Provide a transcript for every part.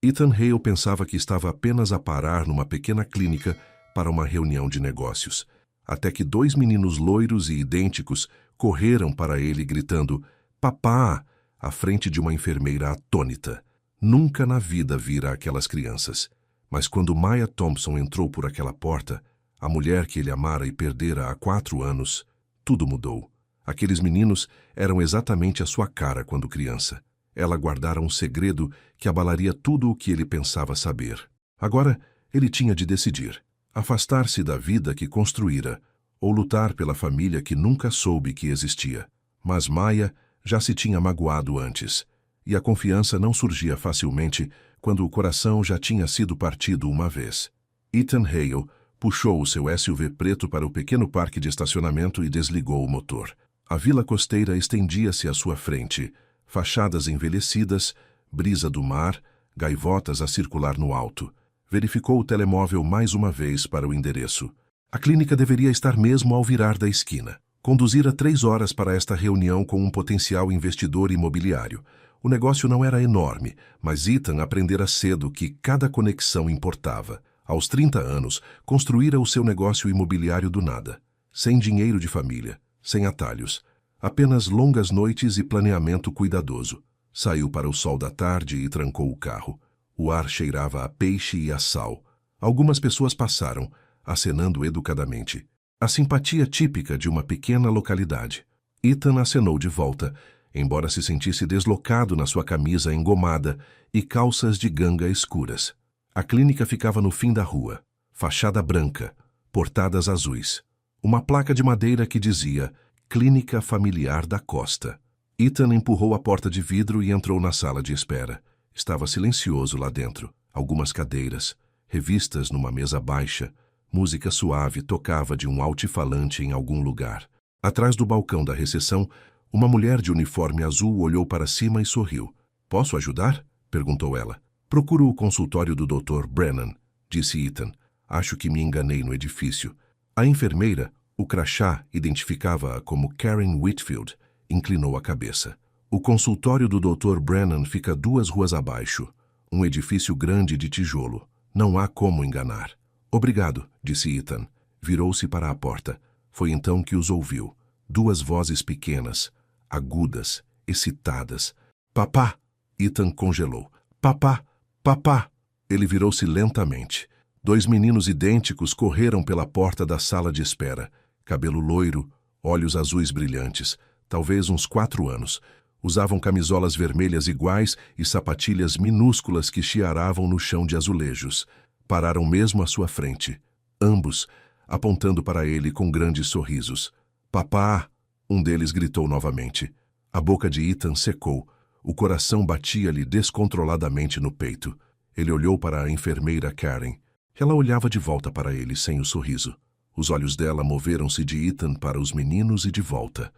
Ethan Hale pensava que estava apenas a parar numa pequena clínica para uma reunião de negócios, até que dois meninos loiros e idênticos correram para ele gritando "Papá!" à frente de uma enfermeira atônita. Nunca na vida vira aquelas crianças. Mas quando Maya Thompson entrou por aquela porta, a mulher que ele amara e perdera há 4 anos, tudo mudou. Aqueles meninos eram exatamente a sua cara quando criança. Ela guardara um segredo que abalaria tudo o que ele pensava saber. Agora, ele tinha de decidir: afastar-se da vida que construíra ou lutar pela família que nunca soube que existia. Mas Maya já se tinha magoado antes, e a confiança não surgia facilmente quando o coração já tinha sido partido uma vez. Ethan Hale puxou o seu SUV preto para o pequeno parque de estacionamento e desligou o motor. A vila costeira estendia-se à sua frente, fachadas envelhecidas, brisa do mar, gaivotas a circular no alto. Verificou o telemóvel mais uma vez para o endereço. A clínica deveria estar mesmo ao virar da esquina. Conduzira 3 horas para esta reunião com um potencial investidor imobiliário. O negócio não era enorme, mas Ethan aprendera cedo que cada conexão importava. Aos 30 anos, construíra o seu negócio imobiliário do nada. Sem dinheiro de família, sem atalhos. Apenas longas noites e planeamento cuidadoso. Saiu para o sol da tarde e trancou o carro. O ar cheirava a peixe e a sal. Algumas pessoas passaram, acenando educadamente. A simpatia típica de uma pequena localidade. Ethan acenou de volta, embora se sentisse deslocado na sua camisa engomada e calças de ganga escuras. A clínica ficava no fim da rua. Fachada branca, portadas azuis. Uma placa de madeira que dizia Clínica Familiar da Costa. Ethan empurrou a porta de vidro e entrou na sala de espera. Estava silencioso lá dentro. Algumas cadeiras, revistas numa mesa baixa. Música suave tocava de um altifalante em algum lugar. Atrás do balcão da recepção, uma mulher de uniforme azul olhou para cima e sorriu. "Posso ajudar?" perguntou ela. "Procuro o consultório do Dr. Brennan", disse Ethan. "Acho que me enganei no edifício." A enfermeira, o crachá identificava-a como Karen Whitfield, inclinou a cabeça. "O consultório do Dr. Brennan fica 2 ruas abaixo. Um edifício grande de tijolo. Não há como enganar." "Obrigado", disse Ethan. Virou-se para a porta. Foi então que os ouviu. 2 vozes pequenas, agudas, excitadas. "Papá!" Ethan congelou. "Papá! Papá!" Ele virou-se lentamente. 2 meninos idênticos correram pela porta da sala de espera. Cabelo loiro, olhos azuis brilhantes, talvez uns 4 anos. Usavam camisolas vermelhas iguais e sapatilhas minúsculas que chiaravam no chão de azulejos. Pararam mesmo à sua frente, ambos, apontando para ele com grandes sorrisos. "Papá!" Um deles gritou novamente. A boca de Ethan secou. O coração batia-lhe descontroladamente no peito. Ele olhou para a enfermeira Karen. Ela olhava de volta para ele sem o sorriso. Os olhos dela moveram-se de Ethan para os meninos e de volta.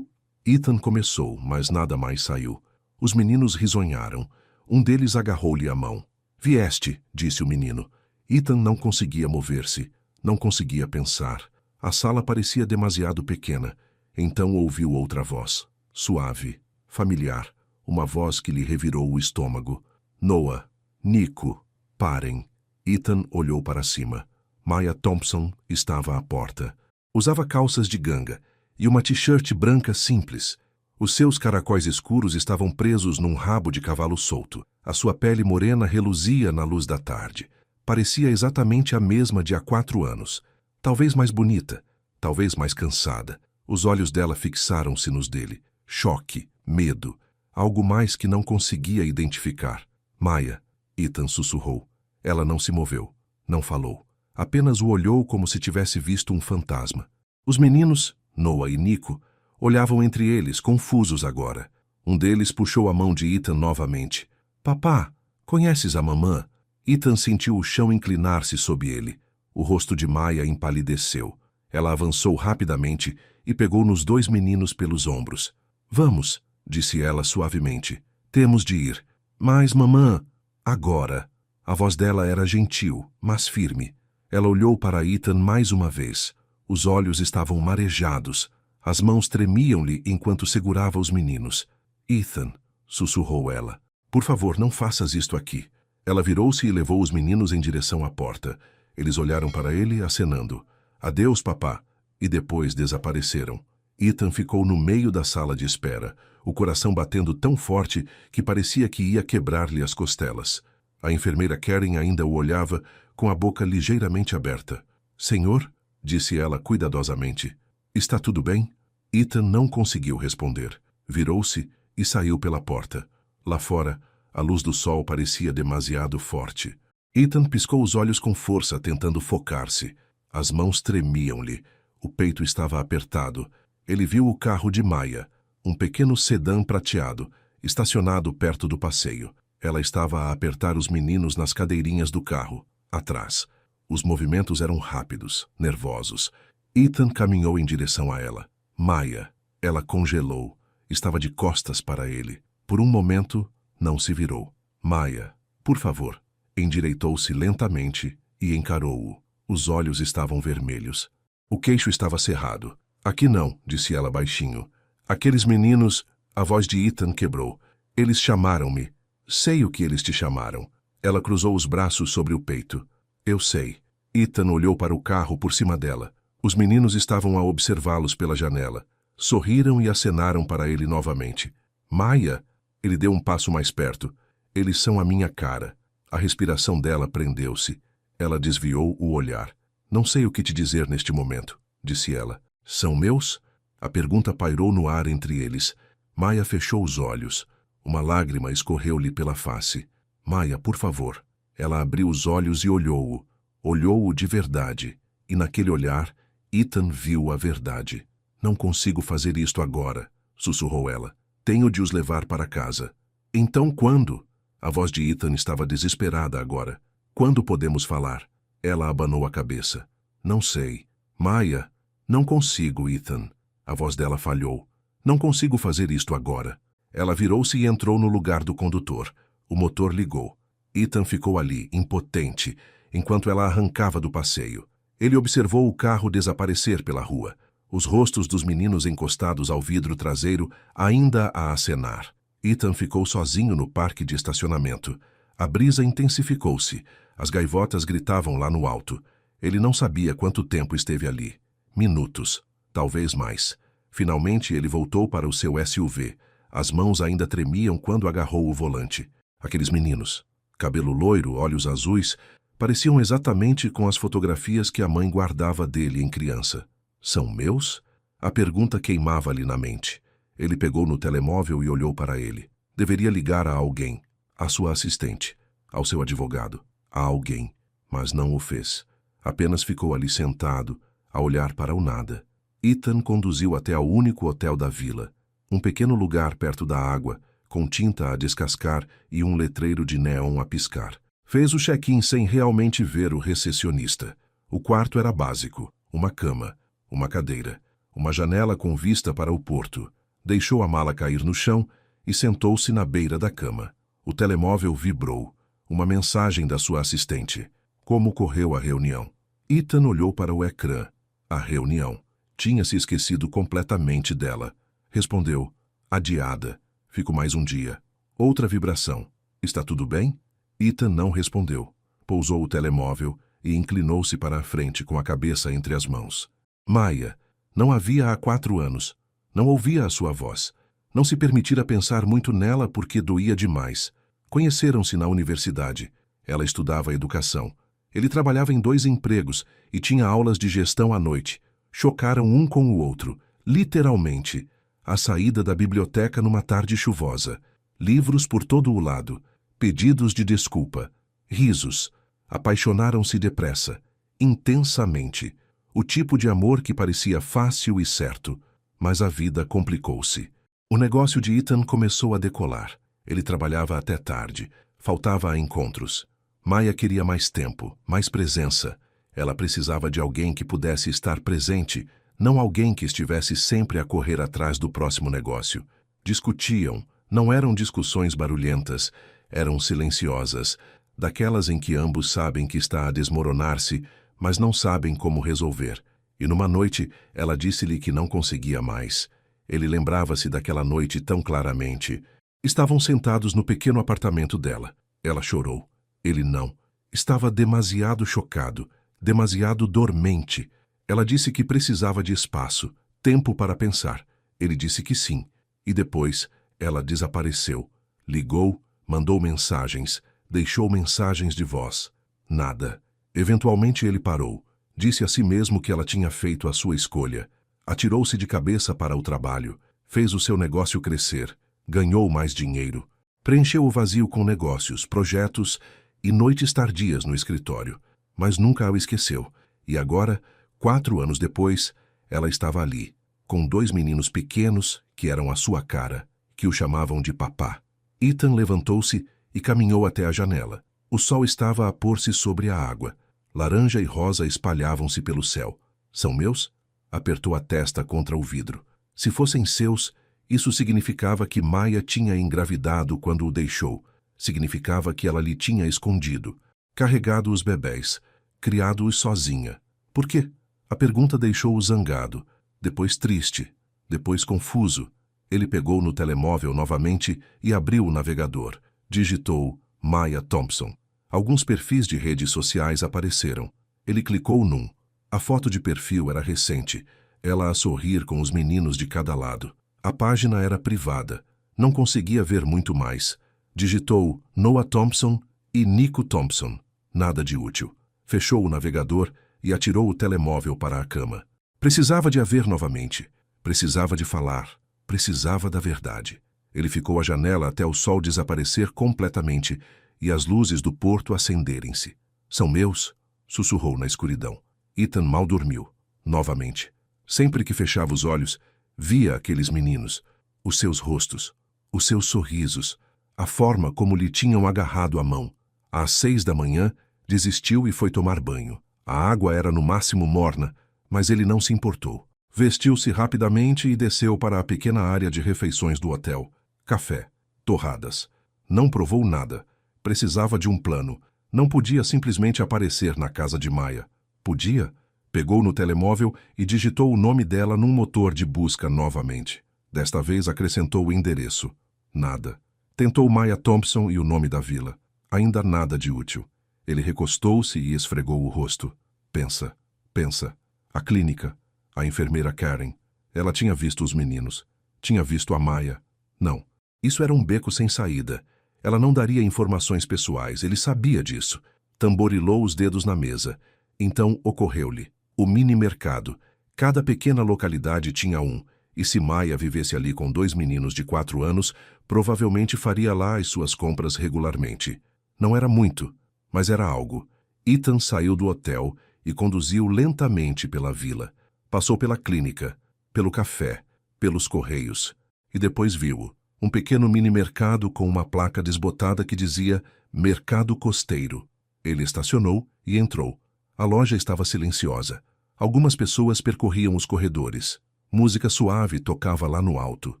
Ethan começou, mas nada mais saiu. Os meninos risonharam. Um deles agarrou-lhe a mão. "Vieste", disse o menino. Ethan não conseguia mover-se, não conseguia pensar. A sala parecia demasiado pequena. Então ouviu outra voz, suave, familiar, uma voz que lhe revirou o estômago. "Noah, Nico, parem." Ethan olhou para cima. Maya Thompson estava à porta. Usava calças de ganga e uma t-shirt branca simples. Os seus caracóis escuros estavam presos num rabo de cavalo solto. A sua pele morena reluzia na luz da tarde. Parecia exatamente a mesma de há 4 anos. Talvez mais bonita, talvez mais cansada. Os olhos dela fixaram-se nos dele. Choque, medo, algo mais que não conseguia identificar. "Maya", Ethan sussurrou. Ela não se moveu, não falou. Apenas o olhou como se tivesse visto um fantasma. Os meninos, Noah e Nico, olhavam entre eles, confusos agora. Um deles puxou a mão de Ethan novamente. "Papá, conheces a mamã?" Ethan sentiu o chão inclinar-se sob ele. O rosto de Maya empalideceu. Ela avançou rapidamente e pegou nos 2 meninos pelos ombros. "Vamos", disse ela suavemente. "Temos de ir." "Mas, mamã, agora." A voz dela era gentil, mas firme. Ela olhou para Ethan mais uma vez. Os olhos estavam marejados. As mãos tremiam-lhe enquanto segurava os meninos. "Ethan", sussurrou ela. "Por favor, não faças isto aqui." Ela virou-se e levou os meninos em direção à porta. Eles olharam para ele, acenando. Adeus, papá. E depois desapareceram. Ethan ficou no meio da sala de espera, o coração batendo tão forte que parecia que ia quebrar-lhe as costelas. A enfermeira Karen ainda o olhava, com a boca ligeiramente aberta. Senhor, disse ela cuidadosamente. Está tudo bem? Ethan não conseguiu responder. Virou-se e saiu pela porta. Lá fora, a luz do sol parecia demasiado forte. Ethan piscou os olhos com força, tentando focar-se. As mãos tremiam-lhe. O peito estava apertado. Ele viu o carro de Maya, um pequeno sedã prateado, estacionado perto do passeio. Ela estava a apertar os meninos nas cadeirinhas do carro, atrás. Os movimentos eram rápidos, nervosos. Ethan caminhou em direção a ela. Maya. Ela congelou. Estava de costas para ele. Por um momento, não se virou. Maya, por favor. Endireitou-se lentamente e encarou-o. Os olhos estavam vermelhos. O queixo estava cerrado. Aqui não, disse ela baixinho. Aqueles meninos... A voz de Ethan quebrou. Eles chamaram-me. Sei o que eles te chamaram. Ela cruzou os braços sobre o peito. Eu sei. Ethan olhou para o carro por cima dela. Os meninos estavam a observá-los pela janela. Sorriram e acenaram para ele novamente. Maya! Ele deu um passo mais perto. Eles são a minha cara. A respiração dela prendeu-se. Ela desviou o olhar. Não sei o que te dizer neste momento, disse ela. São meus? A pergunta pairou no ar entre eles. Maya fechou os olhos. Uma lágrima escorreu-lhe pela face. Maya, por favor. Ela abriu os olhos e olhou-o. Olhou-o de verdade. E naquele olhar, Ethan viu a verdade. Não consigo fazer isto agora, sussurrou ela. Tenho de os levar para casa. Então quando? A voz de Ethan estava desesperada agora. Quando podemos falar? Ela abanou a cabeça. Não sei. Maya... Não consigo, Ethan. A voz dela falhou. Não consigo fazer isto agora. Ela virou-se e entrou no lugar do condutor. O motor ligou. Ethan ficou ali, impotente, enquanto ela arrancava do passeio. Ele observou o carro desaparecer pela rua. Os rostos dos meninos encostados ao vidro traseiro ainda a acenar. Ethan ficou sozinho no parque de estacionamento. A brisa intensificou-se. As gaivotas gritavam lá no alto. Ele não sabia quanto tempo esteve ali. Minutos, talvez mais. Finalmente ele voltou para o seu SUV. As mãos ainda tremiam quando agarrou o volante. Aqueles meninos, cabelo loiro, olhos azuis, pareciam exatamente com as fotografias que a mãe guardava dele em criança. São meus? A pergunta queimava-lhe na mente. Ele pegou no telemóvel e olhou para ele. Deveria ligar a alguém, à sua assistente, ao seu advogado, a alguém, mas não o fez. Apenas ficou ali sentado, a olhar para o nada. Ethan conduziu até ao único hotel da vila, um pequeno lugar perto da água, com tinta a descascar e um letreiro de neon a piscar. Fez o check-in sem realmente ver o recepcionista. O quarto era básico, uma cama, uma cadeira, uma janela com vista para o porto. Deixou a mala cair no chão e sentou-se na beira da cama. O telemóvel vibrou. Uma mensagem da sua assistente. Como correu a reunião? Ethan olhou para o ecrã. A reunião. Tinha se esquecido completamente dela. Respondeu. Adiada. Fico mais um dia. Outra vibração. Está tudo bem? Ethan não respondeu. Pousou o telemóvel e inclinou-se para a frente com a cabeça entre as mãos. Maya. Não a via há 4 anos. Não ouvia a sua voz. Não se permitira pensar muito nela porque doía demais. Conheceram-se na universidade. Ela estudava educação. Ele trabalhava em 2 empregos e tinha aulas de gestão à noite. Chocaram um com o outro, literalmente. A saída da biblioteca numa tarde chuvosa. Livros por todo o lado. Pedidos de desculpa. Risos. Apaixonaram-se depressa. Intensamente. O tipo de amor que parecia fácil e certo. Mas a vida complicou-se. O negócio de Ethan começou a decolar. Ele trabalhava até tarde. Faltava a encontros. Maya queria mais tempo, mais presença. Ela precisava de alguém que pudesse estar presente, não alguém que estivesse sempre a correr atrás do próximo negócio. Discutiam. Não eram discussões barulhentas, eram silenciosas, daquelas em que ambos sabem que está a desmoronar-se, mas não sabem como resolver. E numa noite, ela disse-lhe que não conseguia mais. Ele lembrava-se daquela noite tão claramente. Estavam sentados no pequeno apartamento dela. Ela chorou. Ele não. Estava demasiado chocado, demasiado dormente. Ela disse que precisava de espaço, tempo para pensar. Ele disse que sim. E depois, ela desapareceu. Ligou, mandou mensagens, deixou mensagens de voz. Nada. Eventualmente ele parou. Disse a si mesmo que ela tinha feito a sua escolha. Atirou-se de cabeça para o trabalho. Fez o seu negócio crescer. Ganhou mais dinheiro. Preencheu o vazio com negócios, projetos e noites tardias no escritório. Mas nunca o esqueceu. E agora, 4 anos depois, ela estava ali, com 2 meninos pequenos que eram a sua cara, que o chamavam de papá. Ethan levantou-se e caminhou até a janela. O sol estava a pôr-se sobre a água. Laranja e rosa espalhavam-se pelo céu. São meus? Apertou a testa contra o vidro. Se fossem seus, isso significava que Maya tinha engravidado quando o deixou. Significava que ela lhe tinha escondido, carregado os bebés, criado-os sozinha. Por quê? A pergunta deixou-o zangado, depois triste, depois confuso. Ele pegou no telemóvel novamente e abriu o navegador. Digitou Maya Thompson. Alguns perfis de redes sociais apareceram. Ele clicou num. A foto de perfil era recente, ela a sorrir com os meninos de cada lado. A página era privada. Não conseguia ver muito mais. Digitou Noah Thompson e Nico Thompson. Nada de útil. Fechou o navegador e atirou o telemóvel para a cama. Precisava de a ver novamente. Precisava de falar. Precisava da verdade. Ele ficou à janela até o sol desaparecer completamente e as luzes do porto acenderem-se. São meus? Sussurrou na escuridão. Ethan mal dormiu. Novamente. Sempre que fechava os olhos, via aqueles meninos, os seus rostos, os seus sorrisos, a forma como lhe tinham agarrado a mão. Às 6 da manhã, desistiu e foi tomar banho. A água era no máximo morna, mas ele não se importou. Vestiu-se rapidamente e desceu para a pequena área de refeições do hotel. Café, torradas. Não provou nada. Precisava de um plano. Não podia simplesmente aparecer na casa de Maya. Podia? Pegou no telemóvel e digitou o nome dela num motor de busca novamente. Desta vez acrescentou o endereço. Nada. Tentou Maya Thompson e o nome da vila. Ainda nada de útil. Ele recostou-se e esfregou o rosto. Pensa, pensa. A clínica. A enfermeira Karen. Ela tinha visto os meninos. Tinha visto a Maya. Não. Isso era um beco sem saída. Ela não daria informações pessoais. Ele sabia disso. Tamborilou os dedos na mesa. Então ocorreu-lhe. O mini-mercado. Cada pequena localidade tinha um. E se Maya vivesse ali com 2 meninos de 4 anos, provavelmente faria lá as suas compras regularmente. Não era muito, mas era algo. Ethan saiu do hotel e conduziu lentamente pela vila. Passou pela clínica, pelo café, pelos correios. E depois viu um pequeno mini-mercado com uma placa desbotada que dizia Mercado Costeiro. Ele estacionou e entrou. A loja estava silenciosa. Algumas pessoas percorriam os corredores. Música suave tocava lá no alto.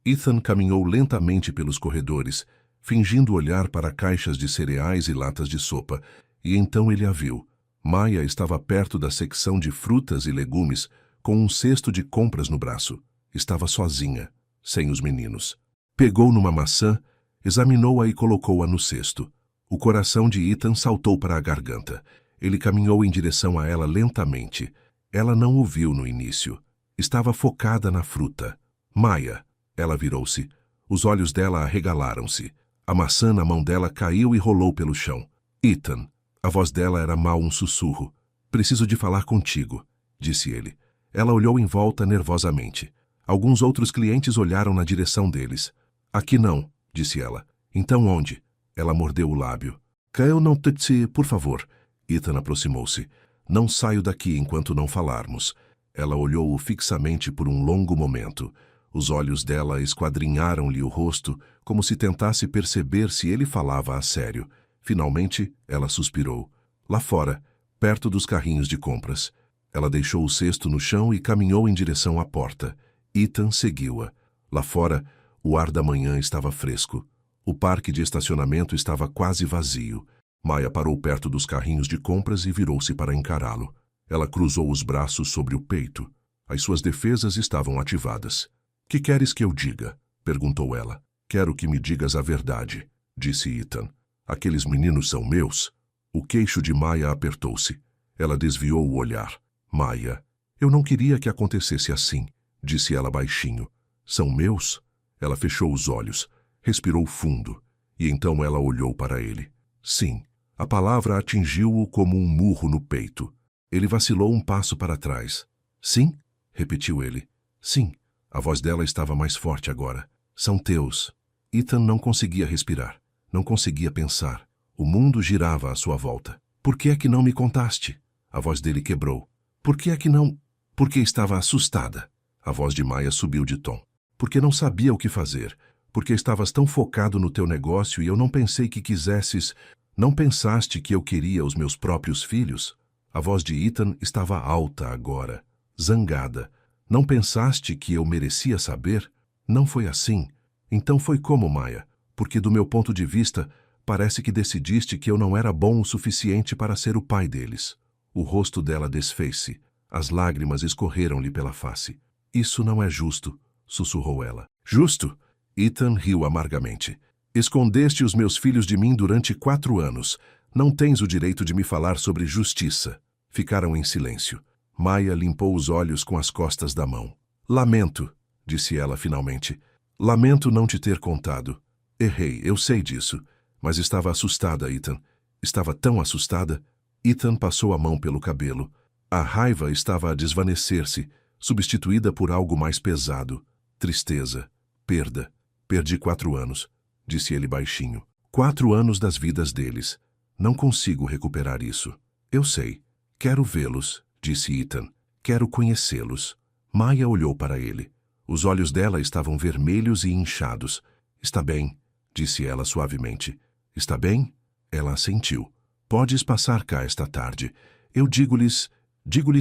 Ethan caminhou lentamente pelos corredores, fingindo olhar para caixas de cereais e latas de sopa, e então ele a viu. Maya estava perto da secção de frutas e legumes, com um cesto de compras no braço. Estava sozinha, sem os meninos. Pegou numa maçã, examinou-a e colocou-a no cesto. O coração de Ethan saltou para a garganta. Ele caminhou em direção a ela lentamente. Ela não o viu no início. Estava focada na fruta. Maya. Ela virou-se. Os olhos dela arregalaram-se. A maçã na mão dela caiu e rolou pelo chão. Ethan. A voz dela era mal um sussurro. Preciso de falar contigo, disse ele. Ela olhou em volta nervosamente. Alguns outros clientes olharam na direção deles. Aqui não, disse ela. Então onde? Ela mordeu o lábio. Eu não te... Por favor. Ethan aproximou-se. Não saio daqui enquanto não falarmos. Ela olhou-o fixamente por um longo momento. Os olhos dela esquadrinharam-lhe o rosto, como se tentasse perceber se ele falava a sério. Finalmente, ela suspirou. Lá fora, perto dos carrinhos de compras. Ela deixou o cesto no chão e caminhou em direção à porta. Ethan seguiu-a. Lá fora, o ar da manhã estava fresco. O parque de estacionamento estava quase vazio. Maya parou perto dos carrinhos de compras e virou-se para encará-lo. Ela cruzou os braços sobre o peito. As suas defesas estavam ativadas. — Que queres que eu diga? — perguntou ela. — Quero que me digas a verdade, disse Ethan. Aqueles meninos são meus? O queixo de Maya apertou-se. Ela desviou o olhar. Maya, eu não queria que acontecesse assim, disse ela baixinho. São meus? Ela fechou os olhos, respirou fundo, e então ela olhou para ele. Sim, a palavra atingiu-o como um murro no peito. Ele vacilou um passo para trás. Sim? Repetiu ele. Sim. A voz dela estava mais forte agora. São teus. Ethan não conseguia respirar. Não conseguia pensar. O mundo girava à sua volta. Por que é que não me contaste? A voz dele quebrou. Por que é que não... Porque estava assustada. A voz de Maya subiu de tom. Porque não sabia o que fazer. Porque estavas tão focado no teu negócio e eu não pensei que quisesses... Não pensaste que eu queria os meus próprios filhos? A voz de Ethan estava alta agora, zangada. Não pensaste que eu merecia saber? Não foi assim. Então foi como, Maya? Porque do meu ponto de vista, parece que decidiste que eu não era bom o suficiente para ser o pai deles. O rosto dela desfez-se. As lágrimas escorreram-lhe pela face. Isso não é justo, sussurrou ela. Justo? Ethan riu amargamente. Escondeste os meus filhos de mim durante 4 anos. Não tens o direito de me falar sobre justiça. Ficaram em silêncio. Maya limpou os olhos com as costas da mão. Lamento, disse ela finalmente. Lamento não te ter contado. Errei, eu sei disso. Mas estava assustada, Ethan. Estava tão assustada. Ethan passou a mão pelo cabelo. A raiva estava a desvanecer-se, substituída por algo mais pesado. Tristeza. Perda. Perdi 4 anos, disse ele baixinho. 4 anos das vidas deles. Não consigo recuperar isso. Eu sei. Quero vê-los, disse Ethan. Quero conhecê-los. Maya olhou para ele. Os olhos dela estavam vermelhos e inchados. Está bem, disse ela suavemente. Está bem? Ela assentiu. Podes passar cá esta tarde. Eu digo-lhes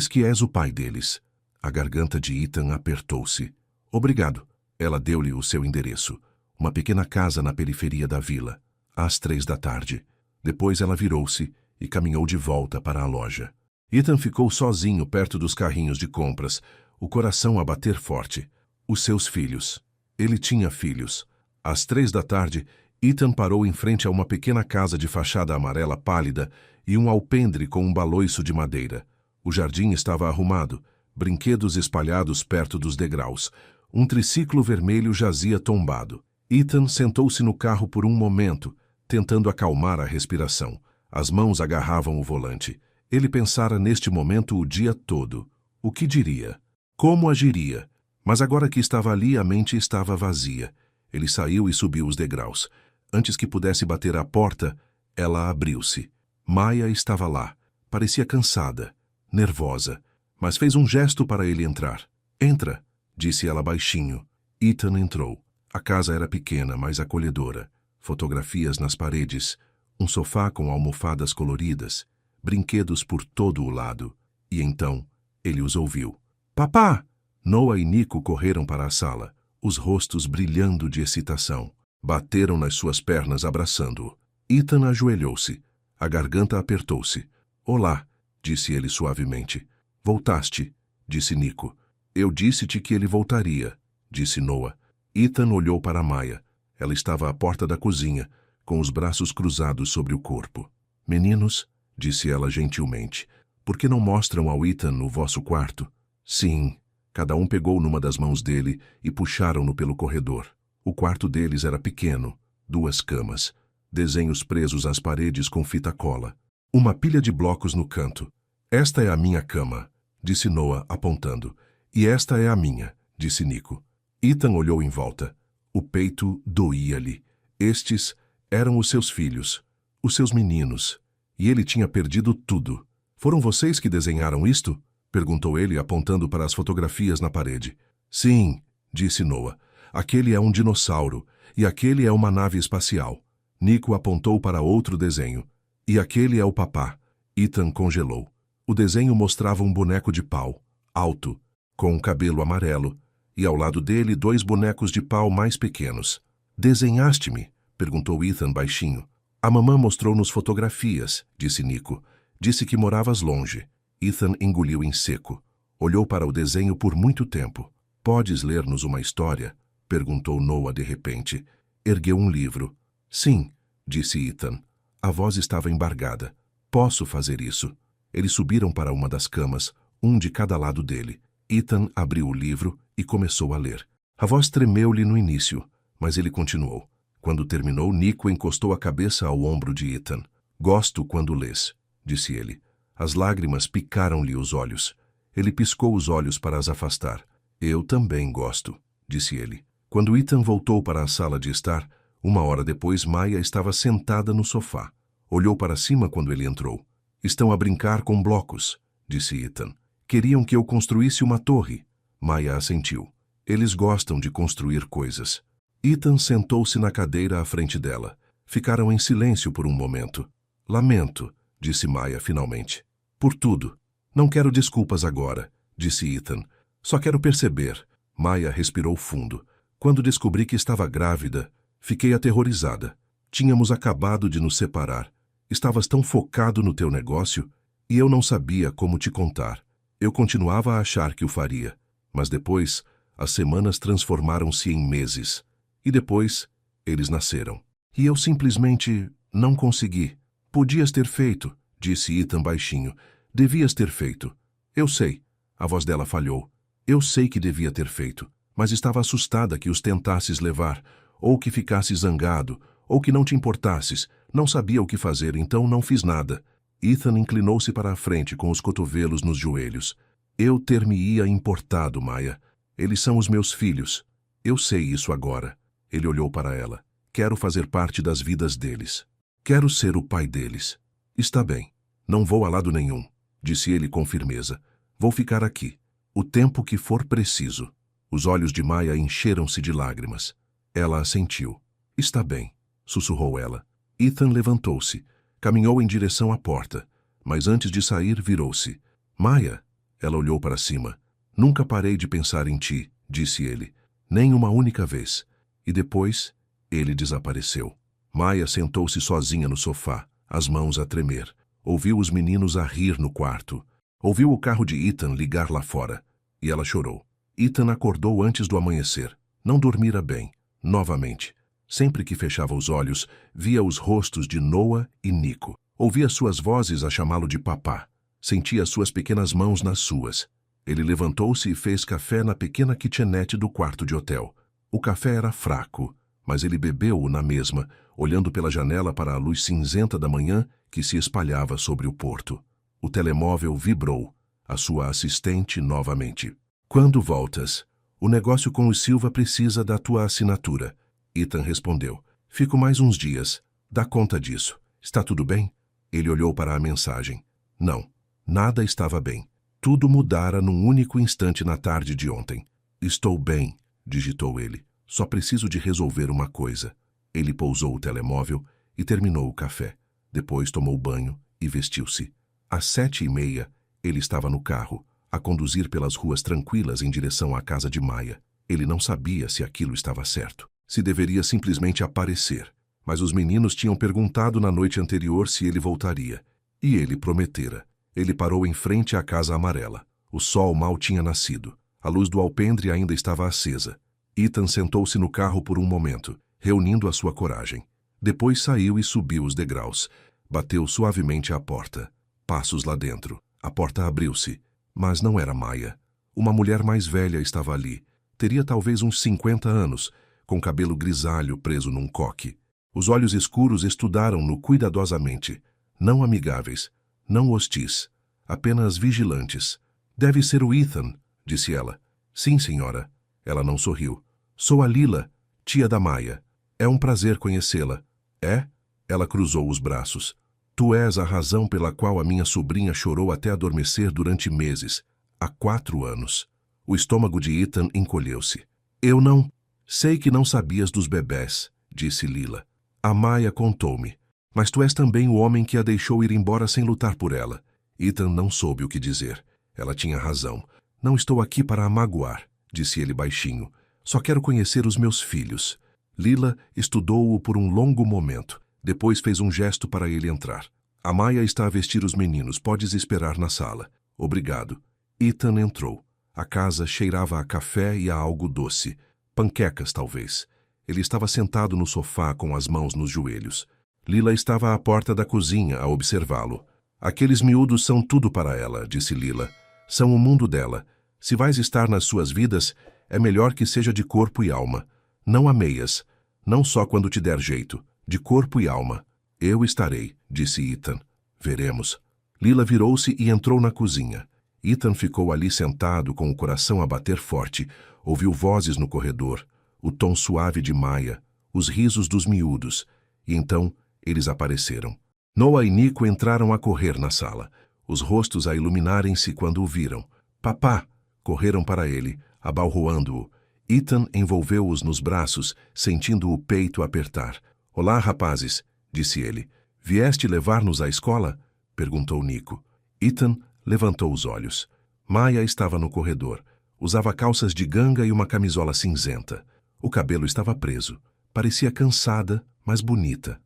que és o pai deles. A garganta de Ethan apertou-se. Obrigado. Ela deu-lhe o seu endereço. Uma pequena casa na periferia da vila. Às 3 da tarde. Depois ela virou-se e caminhou de volta para a loja. Ethan ficou sozinho perto dos carrinhos de compras, o coração a bater forte. Os seus filhos. Ele tinha filhos. Às 3 da tarde, Ethan parou em frente a uma pequena casa de fachada amarela pálida e um alpendre com um baloiço de madeira. O jardim estava arrumado, brinquedos espalhados perto dos degraus. Um triciclo vermelho jazia tombado. Ethan sentou-se no carro por um momento, tentando acalmar a respiração. As mãos agarravam o volante. Ele pensara neste momento o dia todo. O que diria? Como agiria? Mas agora que estava ali, a mente estava vazia. Ele saiu e subiu os degraus. Antes que pudesse bater à porta, ela abriu-se. Maya estava lá. Parecia cansada, nervosa, mas fez um gesto para ele entrar. Entra, disse ela baixinho. Ethan entrou. A casa era pequena, mas acolhedora. Fotografias nas paredes, um sofá com almofadas coloridas, brinquedos por todo o lado. E então, ele os ouviu. Papá! Noah e Nico correram para a sala, os rostos brilhando de excitação. Bateram nas suas pernas abraçando-o. Ethan ajoelhou-se. A garganta apertou-se. Olá, disse ele suavemente. Voltaste, disse Nico. Eu disse-te que ele voltaria, disse Noah. Ethan olhou para Maya. Ela estava à porta da cozinha, com os braços cruzados sobre o corpo. Meninos, disse ela gentilmente, por que não mostram ao Ethan o vosso quarto? Sim. Cada um pegou numa das mãos dele e puxaram-no pelo corredor. O quarto deles era pequeno, 2 camas, desenhos presos às paredes com fita cola, uma pilha de blocos no canto. Esta é a minha cama, disse Noah apontando. E esta é a minha, disse Nico. Ethan olhou em volta. O peito doía-lhe. Estes eram os seus filhos, os seus meninos, e ele tinha perdido tudo. Foram vocês que desenharam isto? Perguntou ele, apontando para as fotografias na parede. Sim, disse Noah. Aquele é um dinossauro, e aquele é uma nave espacial. Nico apontou para outro desenho. E aquele é o papá. Ethan congelou. O desenho mostrava um boneco de pau, alto, com um cabelo amarelo, e ao lado dele 2 bonecos de pau mais pequenos. Desenhaste-me? Perguntou Ethan baixinho. A mamã mostrou-nos fotografias, disse Nico. Disse que moravas longe. Ethan engoliu em seco. Olhou para o desenho por muito tempo. Podes ler-nos uma história? Perguntou Noah de repente. Ergueu um livro. Sim, disse Ethan. A voz estava embargada. Posso fazer isso. Eles subiram para uma das camas, um de cada lado dele. Ethan abriu o livro e começou a ler. A voz tremeu-lhe no início, mas ele continuou. Quando terminou, Nico encostou a cabeça ao ombro de Ethan. Gosto quando lês, disse ele. As lágrimas picaram-lhe os olhos. Ele piscou os olhos para as afastar. Eu também gosto, disse ele. Quando Ethan voltou para a sala de estar, 1 hora depois, Maya estava sentada no sofá. Olhou para cima quando ele entrou. Estão a brincar com blocos, disse Ethan. Queriam que eu construísse uma torre. Maya assentiu. Eles gostam de construir coisas. Ethan sentou-se na cadeira à frente dela. Ficaram em silêncio por um momento. Lamento, disse Maya finalmente. Por tudo. Não quero desculpas agora, disse Ethan. Só quero perceber. Maya respirou fundo. Quando descobri que estava grávida, fiquei aterrorizada. Tínhamos acabado de nos separar. Estavas tão focado no teu negócio e eu não sabia como te contar. Eu continuava a achar que o faria, mas depois as semanas transformaram-se em meses. E depois eles nasceram. E eu simplesmente não consegui. Podias ter feito, disse Ethan baixinho. Devias ter feito. Eu sei. A voz dela falhou. Eu sei que devia ter feito, mas estava assustada que os tentasses levar, ou que ficasses zangado, ou que não te importasses. Não sabia o que fazer, então não fiz nada. Ethan inclinou-se para a frente com os cotovelos nos joelhos. Eu ter-me-ia importado, Maya. Eles são os meus filhos. Eu sei isso agora. Ele olhou para ela. Quero fazer parte das vidas deles. Quero ser o pai deles. Está bem. Não vou a lado nenhum, disse ele com firmeza. Vou ficar aqui. O tempo que for preciso. Os olhos de Maya encheram-se de lágrimas. Ela assentiu. Está bem, sussurrou ela. Ethan levantou-se. Caminhou em direção à porta, mas antes de sair virou-se. Maya, ela olhou para cima. Nunca parei de pensar em ti, disse ele. Nem uma única vez. E depois, ele desapareceu. Maya sentou-se sozinha no sofá, as mãos a tremer. Ouviu os meninos a rir no quarto. Ouviu o carro de Ethan ligar lá fora. E ela chorou. Ethan acordou antes do amanhecer. Não dormira bem. Novamente. Sempre que fechava os olhos, via os rostos de Noah e Nico. Ouvia suas vozes a chamá-lo de papá. Sentia suas pequenas mãos nas suas. Ele levantou-se e fez café na pequena kitchenette do quarto de hotel. O café era fraco, mas ele bebeu-o na mesma, olhando pela janela para a luz cinzenta da manhã que se espalhava sobre o porto. O telemóvel vibrou. A sua assistente novamente. Quando voltas? O negócio com os Silva precisa da tua assinatura. Ethan respondeu. Fico mais uns dias. Dá conta disso. Está tudo bem? Ele olhou para a mensagem. Não. Nada estava bem. Tudo mudara num único instante na tarde de ontem. Estou bem, digitou ele. Só preciso de resolver uma coisa. Ele pousou o telemóvel e terminou o café. Depois tomou banho e vestiu-se. Às 7h30, ele estava no carro, a conduzir pelas ruas tranquilas em direção à casa de Maya. Ele não sabia se aquilo estava certo, se deveria simplesmente aparecer. Mas os meninos tinham perguntado na noite anterior se ele voltaria. E ele prometera. Ele parou em frente à casa amarela. O sol mal tinha nascido. A luz do alpendre ainda estava acesa. Ethan sentou-se no carro por um momento, reunindo a sua coragem. Depois saiu e subiu os degraus. Bateu suavemente à porta. Passos lá dentro. A porta abriu-se. Mas não era Maya. Uma mulher mais velha estava ali. Teria talvez uns 50 anos, com cabelo grisalho preso num coque. Os olhos escuros estudaram-no cuidadosamente. Não amigáveis, não hostis, apenas vigilantes. Deve ser o Ethan, disse ela. Sim, senhora. Ela não sorriu. Sou a Lila, tia da Maya. É um prazer conhecê-la. É? Ela cruzou os braços. Tu és a razão pela qual a minha sobrinha chorou até adormecer durante meses. Há 4 anos. O estômago de Ethan encolheu-se. Eu não... Sei que não sabias dos bebés, disse Lila. A Maya contou-me. Mas tu és também o homem que a deixou ir embora sem lutar por ela. Ethan não soube o que dizer. Ela tinha razão. Não estou aqui para a magoar, disse ele baixinho. Só quero conhecer os meus filhos. Lila estudou-o por um longo momento. Depois fez um gesto para ele entrar. A Maya está a vestir os meninos. Podes esperar na sala. Obrigado. Ethan entrou. A casa cheirava a café e a algo doce. Panquecas, talvez. Ele estava sentado no sofá com as mãos nos joelhos. Lila estava à porta da cozinha a observá-lo. Aqueles miúdos são tudo para ela, disse Lila. São o mundo dela. Se vais estar nas suas vidas, é melhor que seja de corpo e alma. Não a meias. Não só quando te der jeito. De corpo e alma. Eu estarei, disse Ethan. Veremos. Lila virou-se e entrou na cozinha. Ethan ficou ali sentado com o coração a bater forte. Ouviu vozes no corredor, o tom suave de Maya, os risos dos miúdos. E então eles apareceram. Noah e Nico entraram a correr na sala, os rostos a iluminarem-se quando o viram. Papá! Correram para ele, abalroando-o. Ethan envolveu-os nos braços, sentindo o peito apertar. Olá, rapazes, disse ele. Vieste levar-nos à escola? Perguntou Nico. Ethan levantou os olhos. Maya estava no corredor. Usava calças de ganga e uma camisola cinzenta. O cabelo estava preso. Parecia cansada, mas bonita.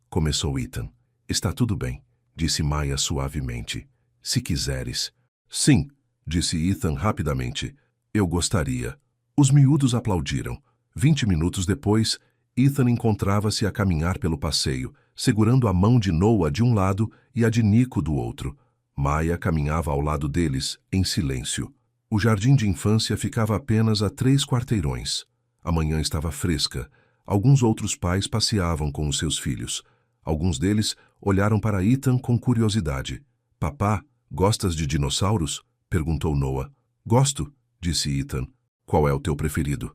Começou Ethan. Está tudo bem, disse Maya suavemente. Se quiseres. Sim, disse Ethan rapidamente. Eu gostaria. Os miúdos aplaudiram. 20 minutos depois, Ethan encontrava-se a caminhar pelo passeio, segurando a mão de Noah de um lado e a de Nico do outro. Maya caminhava ao lado deles, em silêncio. O jardim de infância ficava apenas a 3 quarteirões. A manhã estava fresca. Alguns outros pais passeavam com os seus filhos. Alguns deles olharam para Ethan com curiosidade. Papá, gostas de dinossauros? Perguntou Noah. Gosto, disse Ethan. Qual é o teu preferido?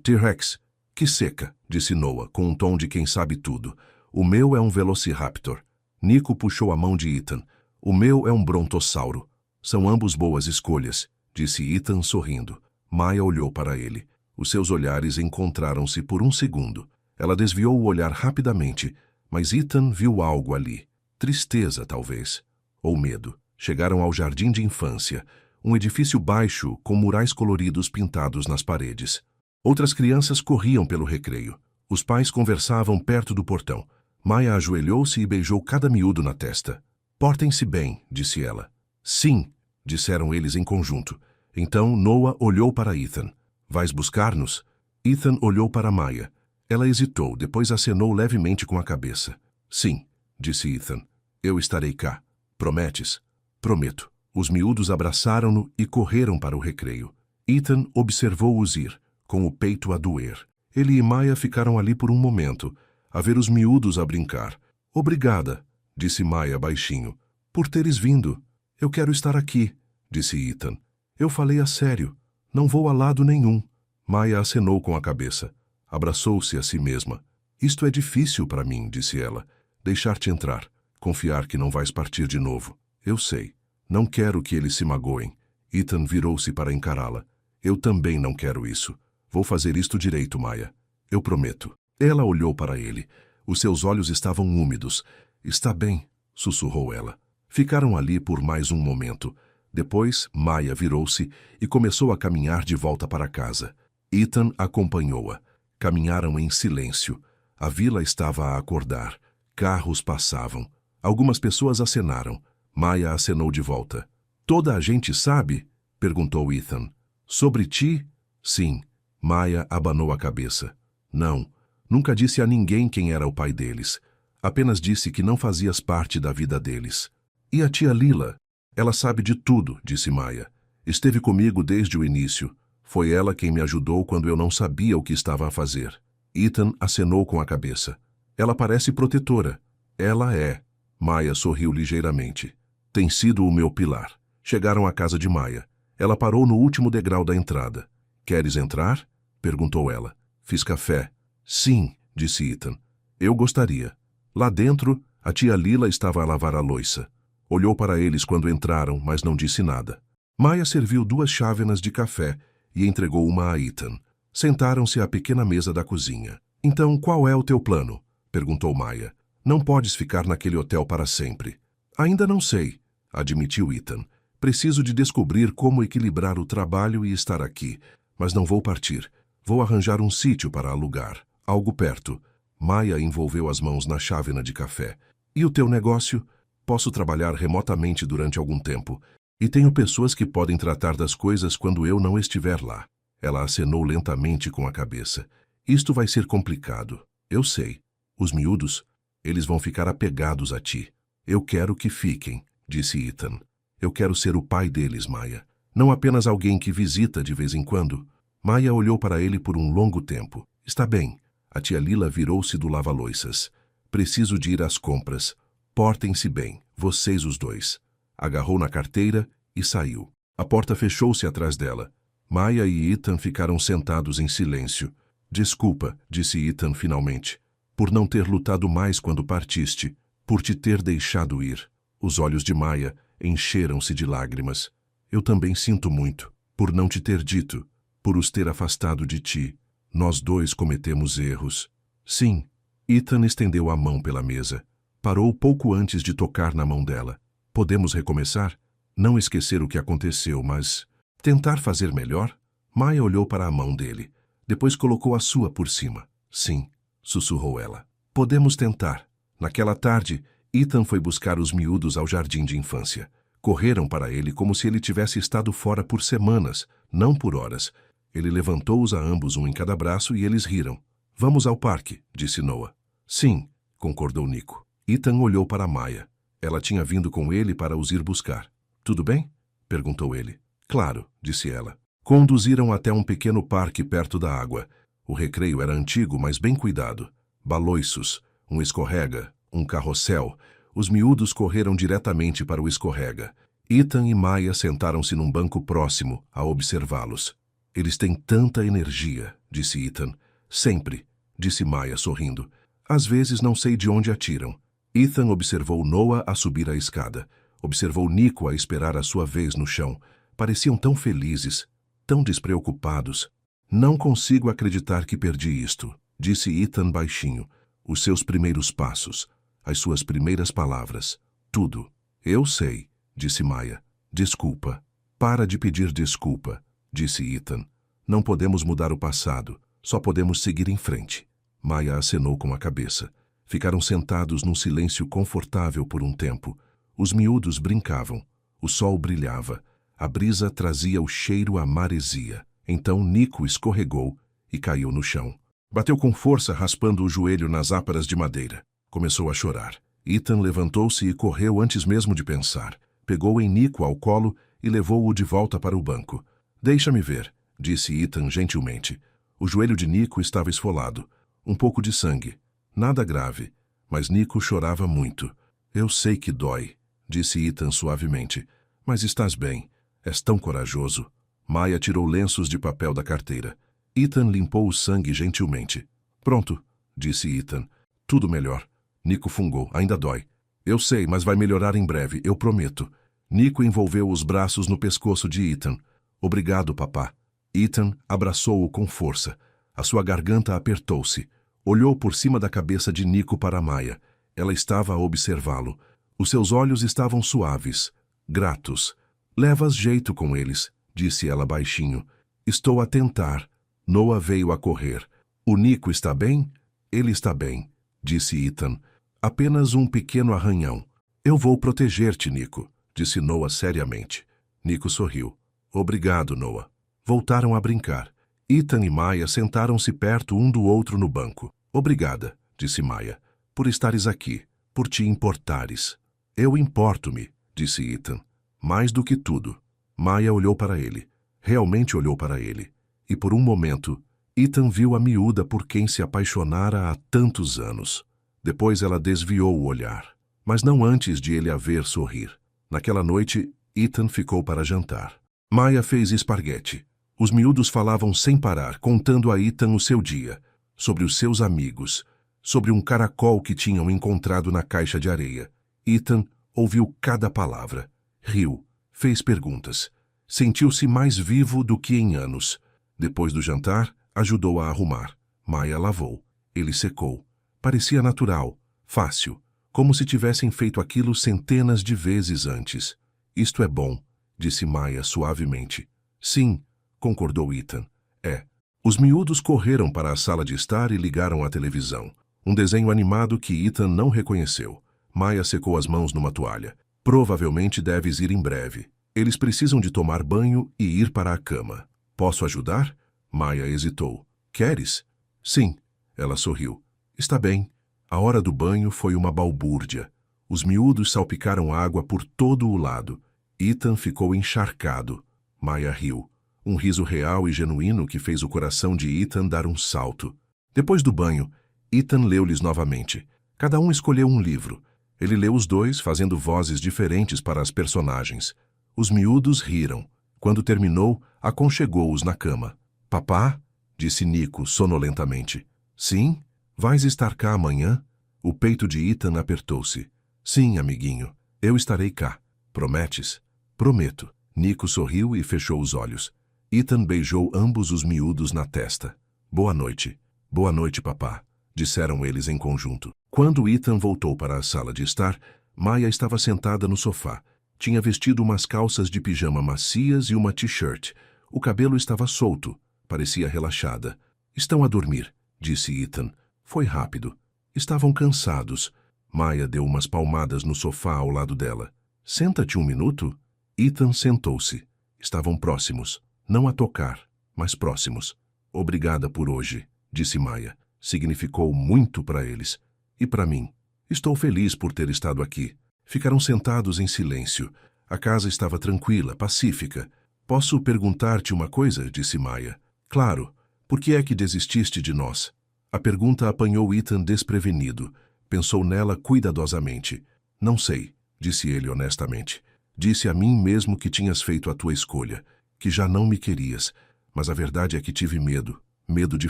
T-Rex. Que seca, disse Noah, com um tom de quem sabe tudo. O meu é um Velociraptor. Nico puxou a mão de Ethan. O meu é um Brontossauro. São ambos boas escolhas, disse Ethan sorrindo. Maya olhou para ele. Os seus olhares encontraram-se por um segundo. Ela desviou o olhar rapidamente, mas Ethan viu algo ali. Tristeza, talvez. Ou medo. Chegaram ao jardim de infância, um edifício baixo com murais coloridos pintados nas paredes. Outras crianças corriam pelo recreio. Os pais conversavam perto do portão. Maya ajoelhou-se e beijou cada miúdo na testa. Portem-se bem, disse ela. Sim, disseram eles em conjunto. Então Noah olhou para Ethan. Vais buscar-nos? Ethan olhou para Maya. Ela hesitou, depois acenou levemente com a cabeça. Sim, disse Ethan. Eu estarei cá. Prometes? Prometo. Os miúdos abraçaram-no e correram para o recreio. Ethan observou-os ir, com o peito a doer. Ele e Maya ficaram ali por um momento, a ver os miúdos a brincar. Obrigada, disse Maya baixinho, por teres vindo. Eu quero estar aqui, disse Ethan. Eu falei a sério. Não vou a lado nenhum. Maya acenou com a cabeça. Abraçou-se a si mesma. Isto é difícil para mim, disse ela. Deixar-te entrar. Confiar que não vais partir de novo. Eu sei. Não quero que eles se magoem. Ethan virou-se para encará-la. Eu também não quero isso. Vou fazer isto direito, Maya. Eu prometo. Ela olhou para ele. Os seus olhos estavam úmidos. Está bem, sussurrou ela. Ficaram ali por mais um momento. Depois, Maya virou-se e começou a caminhar de volta para casa. Ethan acompanhou-a. Caminharam em silêncio. A vila estava a acordar. Carros passavam. Algumas pessoas acenaram. Maya acenou de volta. Toda a gente sabe? Perguntou Ethan. Sobre ti? Sim. Maya abanou a cabeça. Não. Nunca disse a ninguém quem era o pai deles. Apenas disse que não fazias parte da vida deles. E a tia Lila? Ela sabe de tudo, disse Maya. Esteve comigo desde o início. Foi ela quem me ajudou quando eu não sabia o que estava a fazer. Ethan acenou com a cabeça. Ela parece protetora. Ela é. Maya sorriu ligeiramente. Tem sido o meu pilar. Chegaram à casa de Maya. Ela parou no último degrau da entrada. Queres entrar? Perguntou ela. Fiz café. Sim, disse Ethan. Eu gostaria. Lá dentro, a tia Lila estava a lavar a louça. Olhou para eles quando entraram, mas não disse nada. Maya serviu 2 chávenas de café e entregou uma a Ethan. Sentaram-se à pequena mesa da cozinha. Então, qual é o teu plano? Perguntou Maya. Não podes ficar naquele hotel para sempre. Ainda não sei, admitiu Ethan. Preciso de descobrir como equilibrar o trabalho e estar aqui, mas não vou partir. Vou arranjar um sítio para alugar, algo perto. Maya envolveu as mãos na chávena de café. E o teu negócio? Posso trabalhar remotamente durante algum tempo. E tenho pessoas que podem tratar das coisas quando eu não estiver lá. Ela acenou lentamente com a cabeça. Isto vai ser complicado. Eu sei. Os miúdos? Eles vão ficar apegados a ti. Eu quero que fiquem, disse Ethan. Eu quero ser o pai deles, Maya. Não apenas alguém que visita de vez em quando. Maya olhou para ele por um longo tempo. Está bem. A tia Lila virou-se do lava-loiças. Preciso de ir às compras. Portem-se bem, vocês os dois. Agarrou na carteira e saiu. A porta fechou-se atrás dela. Maya e Ethan ficaram sentados em silêncio. Desculpa, disse Ethan finalmente, por não ter lutado mais quando partiste, por te ter deixado ir. Os olhos de Maya encheram-se de lágrimas. Eu também sinto muito, por não te ter dito, por os ter afastado de ti. Nós dois cometemos erros. Sim. Ethan estendeu a mão pela mesa. Parou pouco antes de tocar na mão dela. Podemos recomeçar? Não esquecer o que aconteceu, mas tentar fazer melhor? Maya olhou para a mão dele. Depois colocou a sua por cima. Sim, sussurrou ela. Podemos tentar. Naquela tarde, Ethan foi buscar os miúdos ao jardim de infância. Correram para ele como se ele tivesse estado fora por semanas, não por horas. Ele levantou-os a ambos, um em cada braço, e eles riram. Vamos ao parque, disse Noah. Sim, concordou Nico. Ethan olhou para Maya. Ela tinha vindo com ele para os ir buscar. Tudo bem? Perguntou ele. Claro, disse ela. Conduziram até um pequeno parque perto da água. O recreio era antigo, mas bem cuidado. Baloiços, um escorrega, um carrossel. Os miúdos correram diretamente para o escorrega. Ethan e Maya sentaram-se num banco próximo a observá-los. Eles têm tanta energia, disse Ethan. Sempre, disse Maya sorrindo. Às vezes não sei de onde atiram. Ethan observou Noah a subir a escada. Observou Nico a esperar a sua vez no chão. Pareciam tão felizes, tão despreocupados. Não consigo acreditar que perdi isto, disse Ethan baixinho. Os seus primeiros passos, as suas primeiras palavras, tudo. Eu sei, disse Maya. Desculpa. Para de pedir desculpa, disse Ethan. Não podemos mudar o passado, só podemos seguir em frente. Maya acenou com a cabeça. Ficaram sentados num silêncio confortável por um tempo. Os miúdos brincavam. O sol brilhava. A brisa trazia o cheiro à maresia. Então Nico escorregou e caiu no chão. Bateu com força, raspando o joelho nas áparas de madeira. Começou a chorar. Ethan levantou-se e correu antes mesmo de pensar. Pegou em Nico ao colo e levou-o de volta para o banco. Deixa-me ver, disse Ethan gentilmente. O joelho de Nico estava esfolado. Um pouco de sangue. Nada grave, mas Nico chorava muito. Eu sei que dói, disse Ethan suavemente. Mas estás bem. És tão corajoso. Maya tirou lenços de papel da carteira. Ethan limpou o sangue gentilmente. Pronto, disse Ethan. Tudo melhor. Nico fungou. Ainda dói. Eu sei, mas vai melhorar em breve, eu prometo. Nico envolveu os braços no pescoço de Ethan. Obrigado, papá. Ethan abraçou-o com força. A sua garganta apertou-se. Olhou por cima da cabeça de Nico para Maya. Ela estava a observá-lo. Os seus olhos estavam suaves, gratos. Levas jeito com eles, disse ela baixinho. Estou a tentar. Noah veio a correr. O Nico está bem? Ele está bem, disse Ethan. Apenas um pequeno arranhão. Eu vou proteger-te, Nico, disse Noah seriamente. Nico sorriu. Obrigado, Noah. Voltaram a brincar. Ethan e Maya sentaram-se perto um do outro no banco. Obrigada, disse Maya, por estares aqui, por te importares. Eu importo-me, disse Ethan. Mais do que tudo. Maya olhou para ele. Realmente olhou para ele. E por um momento, Ethan viu a miúda por quem se apaixonara há tantos anos. Depois ela desviou o olhar, mas não antes de ele a ver sorrir. Naquela noite, Ethan ficou para jantar. Maya fez esparguete. Os miúdos falavam sem parar, contando a Ethan o seu dia, sobre os seus amigos, sobre um caracol que tinham encontrado na caixa de areia. Ethan ouviu cada palavra. Riu, fez perguntas. Sentiu-se mais vivo do que em anos. Depois do jantar, ajudou a arrumar. Maya lavou. Ele secou. Parecia natural, fácil, como se tivessem feito aquilo centenas de vezes antes. Isto é bom, disse Maya suavemente. Sim, concordou Ethan. É. Os miúdos correram para a sala de estar e ligaram a televisão. Um desenho animado que Ethan não reconheceu. Maya secou as mãos numa toalha. Provavelmente deves ir em breve. Eles precisam de tomar banho e ir para a cama. Posso ajudar? Maya hesitou. Queres? Sim. Ela sorriu. Está bem. A hora do banho foi uma balbúrdia. Os miúdos salpicaram água por todo o lado. Ethan ficou encharcado. Maya riu. Um riso real e genuíno que fez o coração de Ethan dar um salto. Depois do banho, Ethan leu-lhes novamente. Cada um escolheu um livro. Ele leu os dois, fazendo vozes diferentes para as personagens. Os miúdos riram. Quando terminou, aconchegou-os na cama. Papá? Disse Nico sonolentamente. Sim? Vais estar cá amanhã? O peito de Ethan apertou-se. Sim, amiguinho. Eu estarei cá. Prometes? Prometo. Nico sorriu e fechou os olhos. Ethan beijou ambos os miúdos na testa. Boa noite. Boa noite, papá, disseram eles em conjunto. Quando Ethan voltou para a sala de estar, Maya estava sentada no sofá. Tinha vestido umas calças de pijama macias e uma t-shirt. O cabelo estava solto. Parecia relaxada. Estão a dormir, disse Ethan. Foi rápido. Estavam cansados. Maya deu umas palmadas no sofá ao lado dela. Senta-te um minuto. Ethan sentou-se. Estavam próximos. Não a tocar, mas próximos. Obrigada por hoje, disse Maya. Significou muito para eles. E para mim. Estou feliz por ter estado aqui. Ficaram sentados em silêncio. A casa estava tranquila, pacífica. Posso perguntar-te uma coisa? Disse Maya. Claro. Por que é que desististe de nós? A pergunta apanhou Ethan desprevenido. Pensou nela cuidadosamente. Não sei, disse ele honestamente. Disse a mim mesmo que tinhas feito a tua escolha, que já não me querias, mas a verdade é que tive medo. Medo de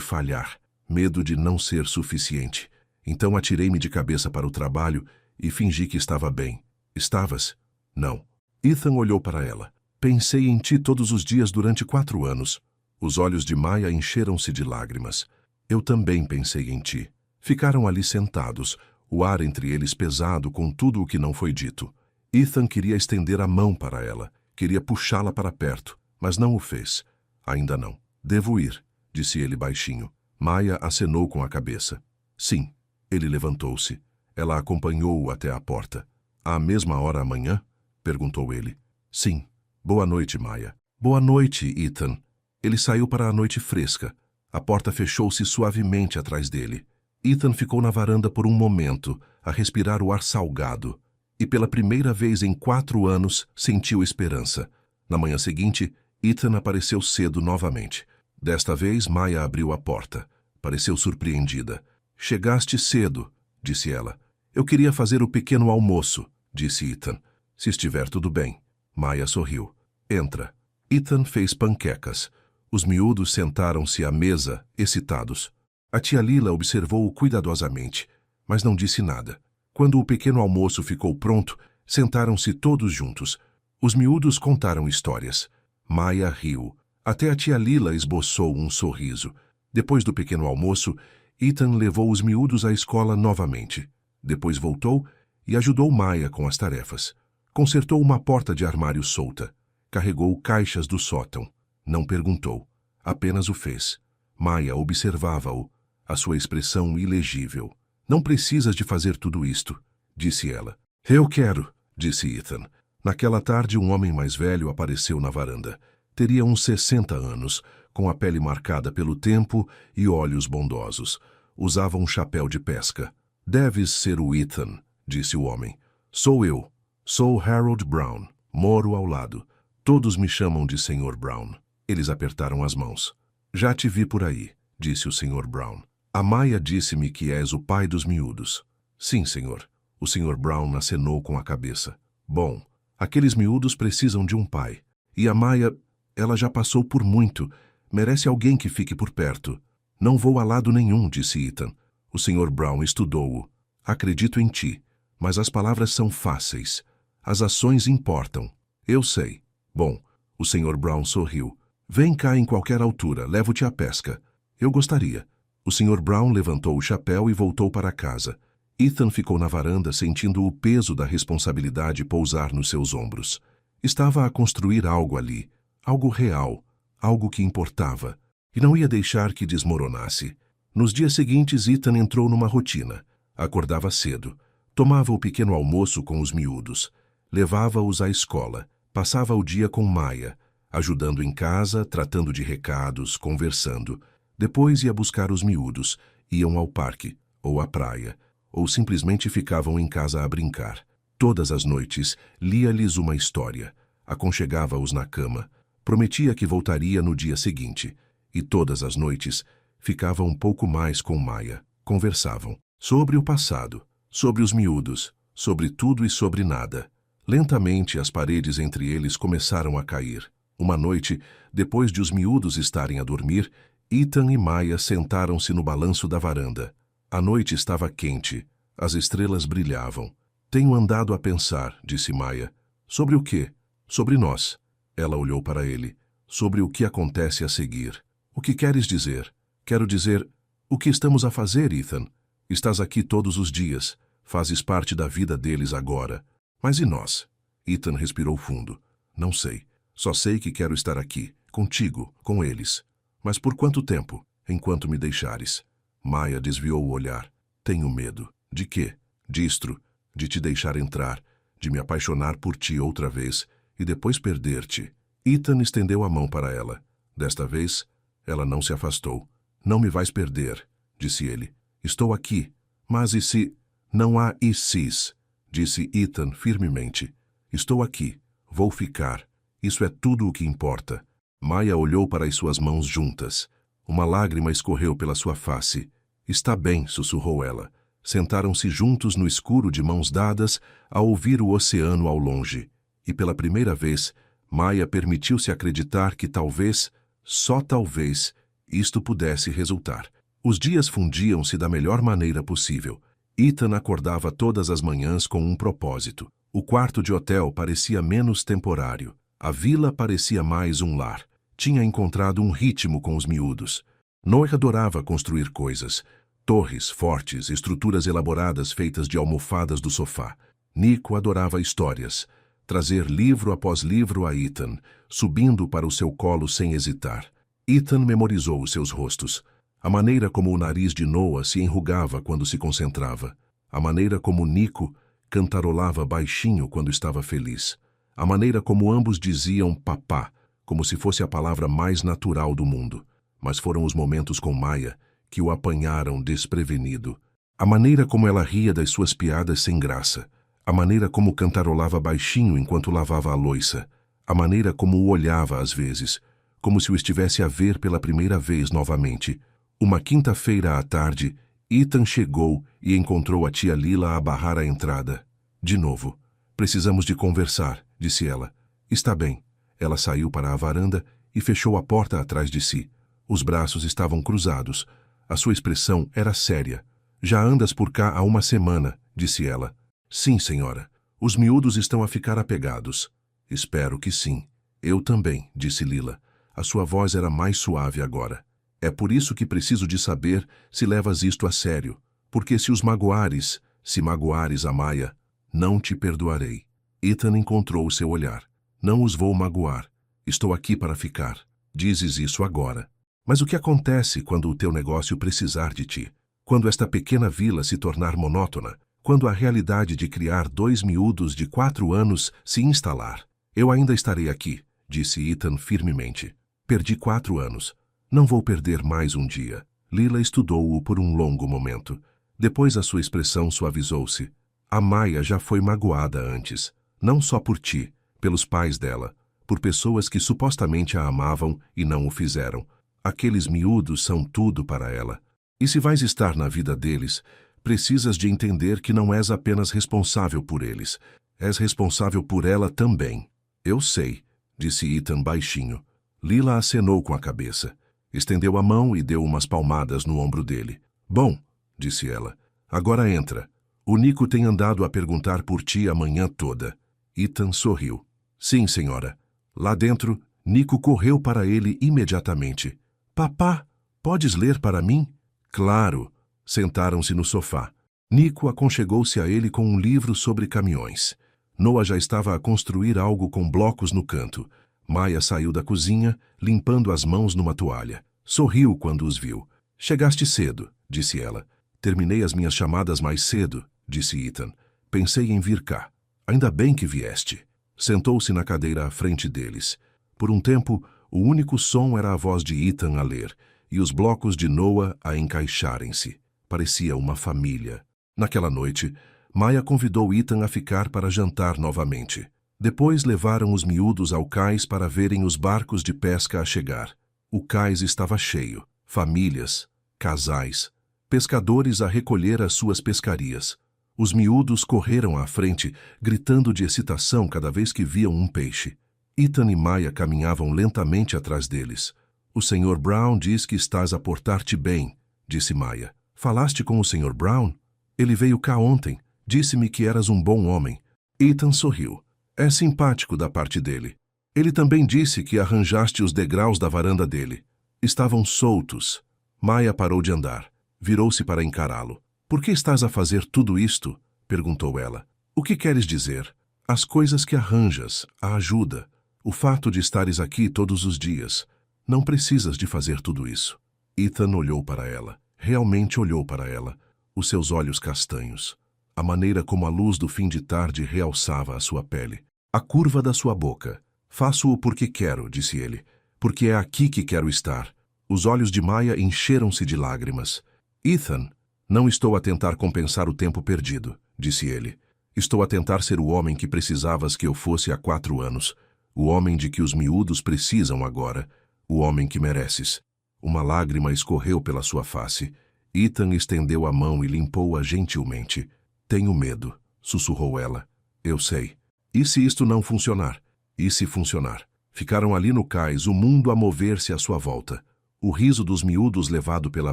falhar, medo de não ser suficiente. Então atirei-me de cabeça para o trabalho e fingi que estava bem. Estavas? Não. Ethan olhou para ela. Pensei em ti todos os dias durante 4 anos. Os olhos de Maya encheram-se de lágrimas. Eu também pensei em ti. Ficaram ali sentados, o ar entre eles pesado com tudo o que não foi dito. Ethan queria estender a mão para ela, queria puxá-la para perto, mas não o fez. Ainda não. Devo ir, disse ele baixinho. Maya acenou com a cabeça. Sim. Ele levantou-se. Ela acompanhou-o até a porta. À mesma hora amanhã? Perguntou ele. Sim. Boa noite, Maya. Boa noite, Ethan. Ele saiu para a noite fresca. A porta fechou-se suavemente atrás dele. Ethan ficou na varanda por um momento, a respirar o ar salgado. E pela primeira vez em 4 anos, sentiu esperança. Na manhã seguinte, Ethan apareceu cedo novamente. Desta vez, Maya abriu a porta. Pareceu surpreendida. Chegaste cedo, disse ela. Eu queria fazer o pequeno almoço, disse Ethan. Se estiver tudo bem. Maya sorriu. Entra. Ethan fez panquecas. Os miúdos sentaram-se à mesa, excitados. A tia Lila observou-o cuidadosamente, mas não disse nada. Quando o pequeno almoço ficou pronto, sentaram-se todos juntos. Os miúdos contaram histórias. Maya riu. Até a tia Lila esboçou um sorriso. Depois do pequeno almoço, Ethan levou os miúdos à escola novamente. Depois voltou e ajudou Maya com as tarefas. Consertou uma porta de armário solta. Carregou caixas do sótão. Não perguntou. Apenas o fez. Maya observava-o. A sua expressão ilegível. Não precisas de fazer tudo isto, disse ela. Eu quero, disse Ethan. Naquela tarde, um homem mais velho apareceu na varanda. Teria uns 60 anos, com a pele marcada pelo tempo e olhos bondosos. Usava um chapéu de pesca. Deves ser o Ethan, disse o homem. Sou eu. Sou Harold Brown. Moro ao lado. Todos me chamam de Sr. Brown. Eles apertaram as mãos. Já te vi por aí, disse o Sr. Brown. A Maya disse-me que és o pai dos miúdos. Sim, senhor. O Sr. Brown acenou com a cabeça. Bom, aqueles miúdos precisam de um pai. E a Maya, ela já passou por muito. Merece alguém que fique por perto. Não vou a lado nenhum, disse Ethan. O Sr. Brown estudou-o. Acredito em ti, mas as palavras são fáceis. As ações importam. Eu sei. Bom, o Sr. Brown sorriu. Vem cá em qualquer altura, levo-te à pesca. Eu gostaria. O Sr. Brown levantou o chapéu e voltou para casa. Ethan ficou na varanda sentindo o peso da responsabilidade pousar nos seus ombros. Estava a construir algo ali, algo real, algo que importava, e não ia deixar que desmoronasse. Nos dias seguintes, Ethan entrou numa rotina. Acordava cedo, tomava o pequeno almoço com os miúdos, levava-os à escola, passava o dia com Maya, ajudando em casa, tratando de recados, conversando. Depois ia buscar os miúdos, iam ao parque ou à praia. ou simplesmente ficavam em casa a brincar. Todas as noites, lia-lhes uma história, aconchegava-os na cama, prometia que voltaria no dia seguinte, e todas as noites ficava um pouco mais com Maia. Conversavam sobre o passado, sobre os miúdos, sobre tudo e sobre nada. Lentamente as paredes entre eles começaram a cair. Uma noite, depois de os miúdos estarem a dormir, Ethan e Maia sentaram-se no balanço da varanda. A noite estava quente, as estrelas brilhavam. Tenho andado a pensar, disse Maia. Sobre o quê? Sobre nós. Ela olhou para ele. Sobre o que acontece a seguir. O que queres dizer? Quero dizer, o que estamos a fazer, Ethan? Estás aqui todos os dias. Fazes parte da vida deles agora. Mas e nós? Ethan respirou fundo. Não sei. Só sei que quero estar aqui, contigo, com eles. Mas por quanto tempo? Enquanto me deixares. Maia desviou o olhar. Tenho medo. De quê? Distro. De te deixar entrar. De me apaixonar por ti outra vez e depois perder-te. Ethan estendeu a mão para ela. Desta vez, ela não se afastou. Não me vais perder, disse ele. Estou aqui. Mas e se... Não há e sis, disse Ethan firmemente. Estou aqui. Vou ficar. Isso é tudo o que importa. Maia olhou para as suas mãos juntas. Uma lágrima escorreu pela sua face. Está bem, sussurrou ela. Sentaram-se juntos no escuro de mãos dadas a ouvir o oceano ao longe. E pela primeira vez, Maia permitiu-se acreditar que talvez, só talvez, isto pudesse resultar. Os dias fundiam-se da melhor maneira possível. Ethan acordava todas as manhãs com um propósito. O quarto de hotel parecia menos temporário. A vila parecia mais um lar. Tinha encontrado um ritmo com os miúdos. Noah adorava construir coisas. Torres fortes, estruturas elaboradas feitas de almofadas do sofá. Nico adorava histórias. Trazer livro após livro a Ethan, subindo para o seu colo sem hesitar. Ethan memorizou os seus rostos. A maneira como o nariz de Noah se enrugava quando se concentrava. A maneira como Nico cantarolava baixinho quando estava feliz. A maneira como ambos diziam papá, como se fosse a palavra mais natural do mundo. Mas foram os momentos com Maia que o apanharam desprevenido. A maneira como ela ria das suas piadas sem graça. A maneira como cantarolava baixinho enquanto lavava a louça. A maneira como o olhava às vezes, como se o estivesse a ver pela primeira vez novamente. Uma quinta-feira à tarde, Ethan chegou e encontrou a tia Lila a barrar a entrada. De novo. Precisamos de conversar, disse ela. Está bem. Ela saiu para a varanda e fechou a porta atrás de si. Os braços estavam cruzados. A sua expressão era séria. Já andas por cá há uma semana, disse ela. Sim, senhora. Os miúdos estão a ficar apegados. Espero que sim. Eu também, disse Lila. A sua voz era mais suave agora. É por isso que preciso de saber se levas isto a sério. Porque se magoares a Maia, não te perdoarei. Ethan encontrou o seu olhar. Não os vou magoar. Estou aqui para ficar. Dizes isso agora. Mas o que acontece quando o teu negócio precisar de ti? Quando esta pequena vila se tornar monótona? Quando a realidade de criar 2 miúdos de 4 anos se instalar? Eu ainda estarei aqui, disse Ethan firmemente. Perdi 4 anos. Não vou perder mais um dia. Lila estudou-o por um longo momento. Depois a sua expressão suavizou-se. A Maia já foi magoada antes. Não só por ti, pelos pais dela, por pessoas que supostamente a amavam e não o fizeram. Aqueles miúdos são tudo para ela. E se vais estar na vida deles, precisas de entender que não és apenas responsável por eles. És responsável por ela também. Eu sei, disse Ethan baixinho. Lila acenou com a cabeça. Estendeu a mão e deu umas palmadas no ombro dele. Bom, disse ela, agora entra. O Nico tem andado a perguntar por ti a manhã toda. Ethan sorriu. Sim, senhora. Lá dentro, Nico correu para ele imediatamente. Papá, podes ler para mim? Claro. Sentaram-se no sofá. Nico aconchegou-se a ele com um livro sobre caminhões. Noah já estava a construir algo com blocos no canto. Maia saiu da cozinha, limpando as mãos numa toalha. Sorriu quando os viu. Chegaste cedo, disse ela. Terminei as minhas chamadas mais cedo, disse Ethan. Pensei em vir cá. Ainda bem que vieste. Sentou-se na cadeira à frente deles. Por um tempo, o único som era a voz de Ethan a ler, e os blocos de Noah a encaixarem-se. Parecia uma família. Naquela noite, Maya convidou Ethan a ficar para jantar novamente. Depois levaram os miúdos ao cais para verem os barcos de pesca a chegar. O cais estava cheio. Famílias, casais, pescadores a recolher as suas pescarias. Os miúdos correram à frente, gritando de excitação cada vez que viam um peixe. Ethan e Maya caminhavam lentamente atrás deles. O Sr. Brown diz que estás a portar-te bem, disse Maya. Falaste com o Sr. Brown? Ele veio cá ontem. Disse-me que eras um bom homem. Ethan sorriu. É simpático da parte dele. Ele também disse que arranjaste os degraus da varanda dele. Estavam soltos. Maya parou de andar. Virou-se para encará-lo. Por que estás a fazer tudo isto? Perguntou ela. O que queres dizer? As coisas que arranjas, a ajuda, o fato de estares aqui todos os dias. Não precisas de fazer tudo isso. Ethan olhou para ela. Realmente olhou para ela. Os seus olhos castanhos. A maneira como a luz do fim de tarde realçava a sua pele. A curva da sua boca. Faço-o porque quero, disse ele. Porque é aqui que quero estar. Os olhos de Maya encheram-se de lágrimas. Ethan, não estou a tentar compensar o tempo perdido, disse ele. Estou a tentar ser o homem que precisavas que eu fosse há 4 anos. O homem de que os miúdos precisam agora. O homem que mereces. Uma lágrima escorreu pela sua face. Ethan estendeu a mão e limpou-a gentilmente. Tenho medo, sussurrou ela. Eu sei. E se isto não funcionar? E se funcionar? Ficaram ali no cais, o mundo a mover-se à sua volta. O riso dos miúdos levado pela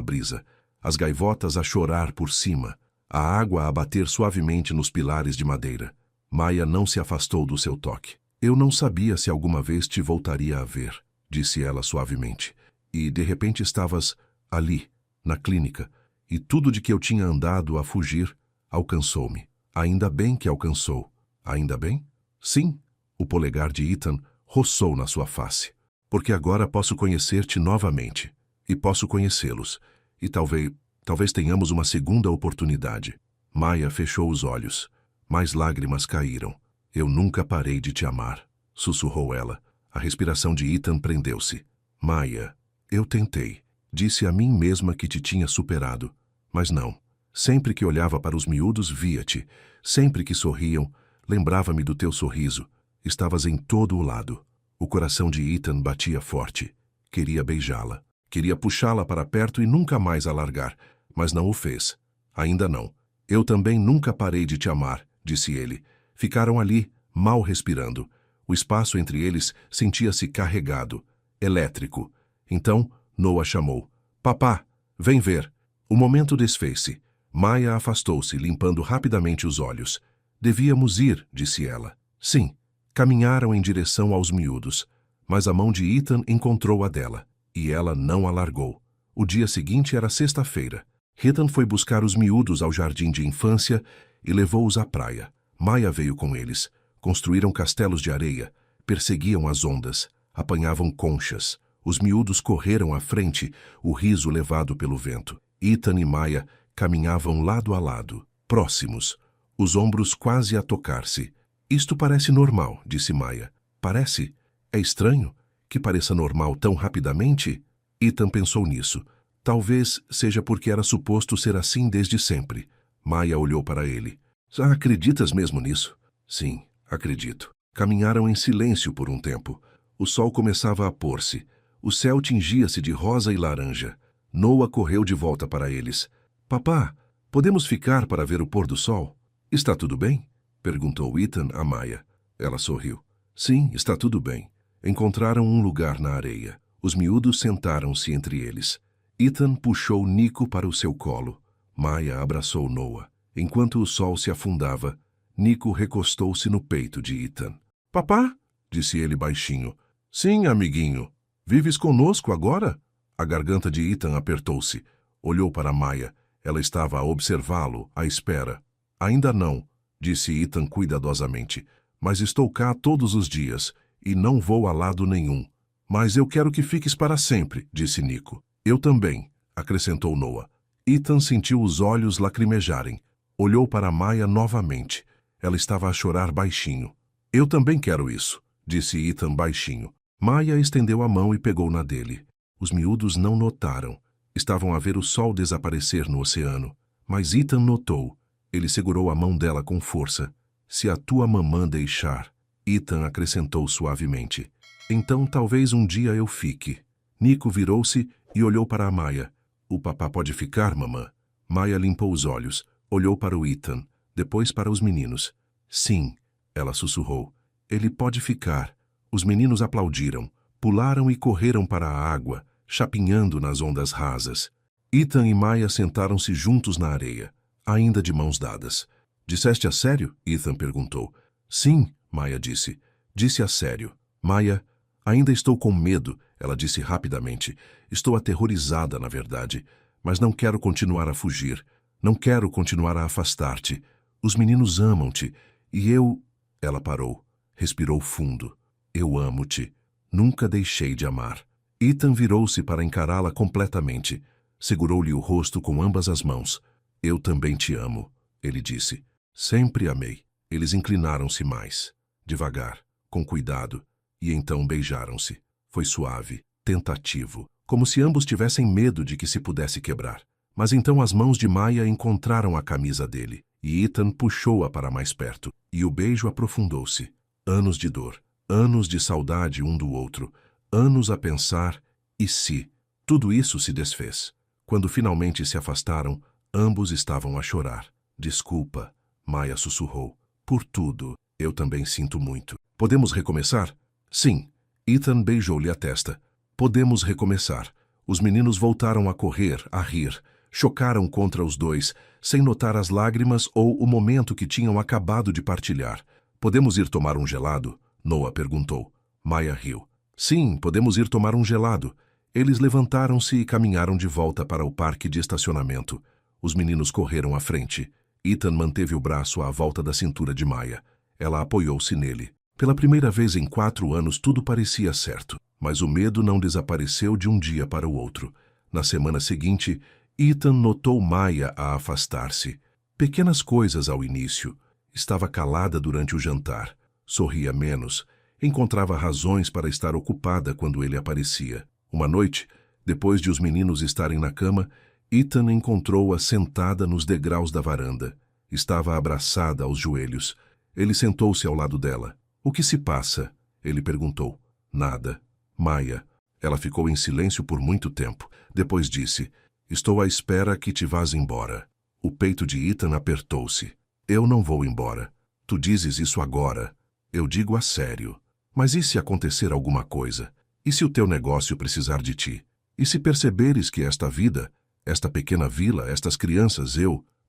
brisa. As gaivotas a chorar por cima. A água a bater suavemente nos pilares de madeira. Maya não se afastou do seu toque. Eu não sabia se alguma vez te voltaria a ver, disse ela suavemente. E, de repente, estavas ali, na clínica, e tudo de que eu tinha andado a fugir alcançou-me. Ainda bem que alcançou. Ainda bem? Sim. O polegar de Ethan roçou na sua face. Porque agora posso conhecer-te novamente. E posso conhecê-los. E talvez tenhamos uma segunda oportunidade. Maya fechou os olhos. Mais lágrimas caíram. Eu nunca parei de te amar, sussurrou ela. A respiração de Ethan prendeu-se. Maya, eu tentei. Disse a mim mesma que te tinha superado. Mas não. Sempre que olhava para os miúdos, via-te. Sempre que sorriam, lembrava-me do teu sorriso. Estavas em todo o lado. O coração de Ethan batia forte. Queria beijá-la. Queria puxá-la para perto e nunca mais a largar. Mas não o fez. Ainda não. Eu também nunca parei de te amar, disse ele. Ficaram ali, mal respirando. O espaço entre eles sentia-se carregado, elétrico. Então, Noah chamou. Papá, vem ver. O momento desfez-se. Maya afastou-se, limpando rapidamente os olhos. Devíamos ir, disse ela. Sim. Caminharam em direção aos miúdos. Mas a mão de Ethan encontrou a dela. E ela não a largou. O dia seguinte era sexta-feira. Ethan foi buscar os miúdos ao jardim de infância e levou-os à praia. Maya veio com eles. Construíram castelos de areia, perseguiam as ondas, apanhavam conchas. Os miúdos correram à frente, o riso levado pelo vento. Ethan e Maya caminhavam lado a lado, próximos, os ombros quase a tocar-se. Isto parece normal, disse Maya. Parece? É estranho que pareça normal tão rapidamente? Ethan pensou nisso. Talvez seja porque era suposto ser assim desde sempre. Maya olhou para ele. Acreditas mesmo nisso? Sim, acredito. Caminharam em silêncio por um tempo. O sol começava a pôr-se. O céu tingia-se de rosa e laranja. Noah correu de volta para eles. Papá, podemos ficar para ver o pôr do sol? Está tudo bem? Perguntou Ethan a Maya. Ela sorriu. Sim, está tudo bem. Encontraram um lugar na areia. Os miúdos sentaram-se entre eles. Ethan puxou Nico para o seu colo. Maya abraçou Noah. Enquanto o sol se afundava, Nico recostou-se no peito de Ethan. Papá? Disse ele baixinho. Sim, amiguinho. Vives conosco agora? A garganta de Ethan apertou-se. Olhou para Maya. Ela estava a observá-lo, à espera. Ainda não, disse Ethan cuidadosamente. Mas estou cá todos os dias, e não vou a lado nenhum. Mas eu quero que fiques para sempre, disse Nico. Eu também, acrescentou Noah. Ethan sentiu os olhos lacrimejarem. Olhou para Maya novamente. Ela estava a chorar baixinho. Eu também quero isso, disse Ethan baixinho. Maya estendeu a mão e pegou na dele. Os miúdos não notaram. Estavam a ver o sol desaparecer no oceano. Mas Ethan notou. Ele segurou a mão dela com força. Se a tua mamã deixar, Ethan acrescentou suavemente. Então talvez um dia eu fique. Nico virou-se e olhou para a Maya. O papá pode ficar, mamã? Maya limpou os olhos, olhou para o Ethan, depois para os meninos. Sim, ela sussurrou. Ele pode ficar. Os meninos aplaudiram, pularam e correram para a água, chapinhando nas ondas rasas. Ethan e Maya sentaram-se juntos na areia, ainda de mãos dadas. Disseste a sério? Ethan perguntou. Sim, Maya disse. Disse a sério. Maya, ainda estou com medo, ela disse rapidamente. Estou aterrorizada, na verdade, mas não quero continuar a fugir. Não quero continuar a afastar-te. Os meninos amam-te, e eu... Ela parou, respirou fundo. Eu amo-te. Nunca deixei de amar. Ethan virou-se para encará-la completamente. Segurou-lhe o rosto com ambas as mãos. Eu também te amo, ele disse. Sempre amei. Eles inclinaram-se mais, devagar, com cuidado, e então beijaram-se. Foi suave, tentativo, como se ambos tivessem medo de que se pudesse quebrar. Mas então as mãos de Maya encontraram a camisa dele, e Ethan puxou-a para mais perto, e o beijo aprofundou-se. Anos de dor, anos de saudade um do outro, anos a pensar, e se? Tudo isso se desfez. Quando finalmente se afastaram, ambos estavam a chorar. Desculpa, Maya sussurrou. Por tudo, eu também sinto muito. Podemos recomeçar? Sim. Ethan beijou-lhe a testa. Podemos recomeçar. Os meninos voltaram a correr, a rir. Chocaram contra os dois, sem notar as lágrimas ou o momento que tinham acabado de partilhar. Podemos ir tomar um gelado? Noah perguntou. Maya riu. Sim, podemos ir tomar um gelado. Eles levantaram-se e caminharam de volta para o parque de estacionamento. Os meninos correram à frente. Ethan manteve o braço à volta da cintura de Maya. Ela apoiou-se nele. Pela primeira vez em 4 anos tudo parecia certo, mas o medo não desapareceu de um dia para o outro. Na semana seguinte, Ethan notou Maya a afastar-se. Pequenas coisas ao início. Estava calada durante o jantar. Sorria menos. Encontrava razões para estar ocupada quando ele aparecia. Uma noite, depois de os meninos estarem na cama, Ethan encontrou-a sentada nos degraus da varanda. Estava abraçada aos joelhos. Ele sentou-se ao lado dela. O que se passa? Ele perguntou. Nada. Maya. Ela ficou em silêncio por muito tempo. Depois disse, estou à espera que te vás embora. O peito de Ethan apertou-se. Eu não vou embora. Tu dizes isso agora. Eu digo a sério. Mas e se acontecer alguma coisa? E se o teu negócio precisar de ti? E se perceberes que esta vida, esta pequena vila, estas crianças,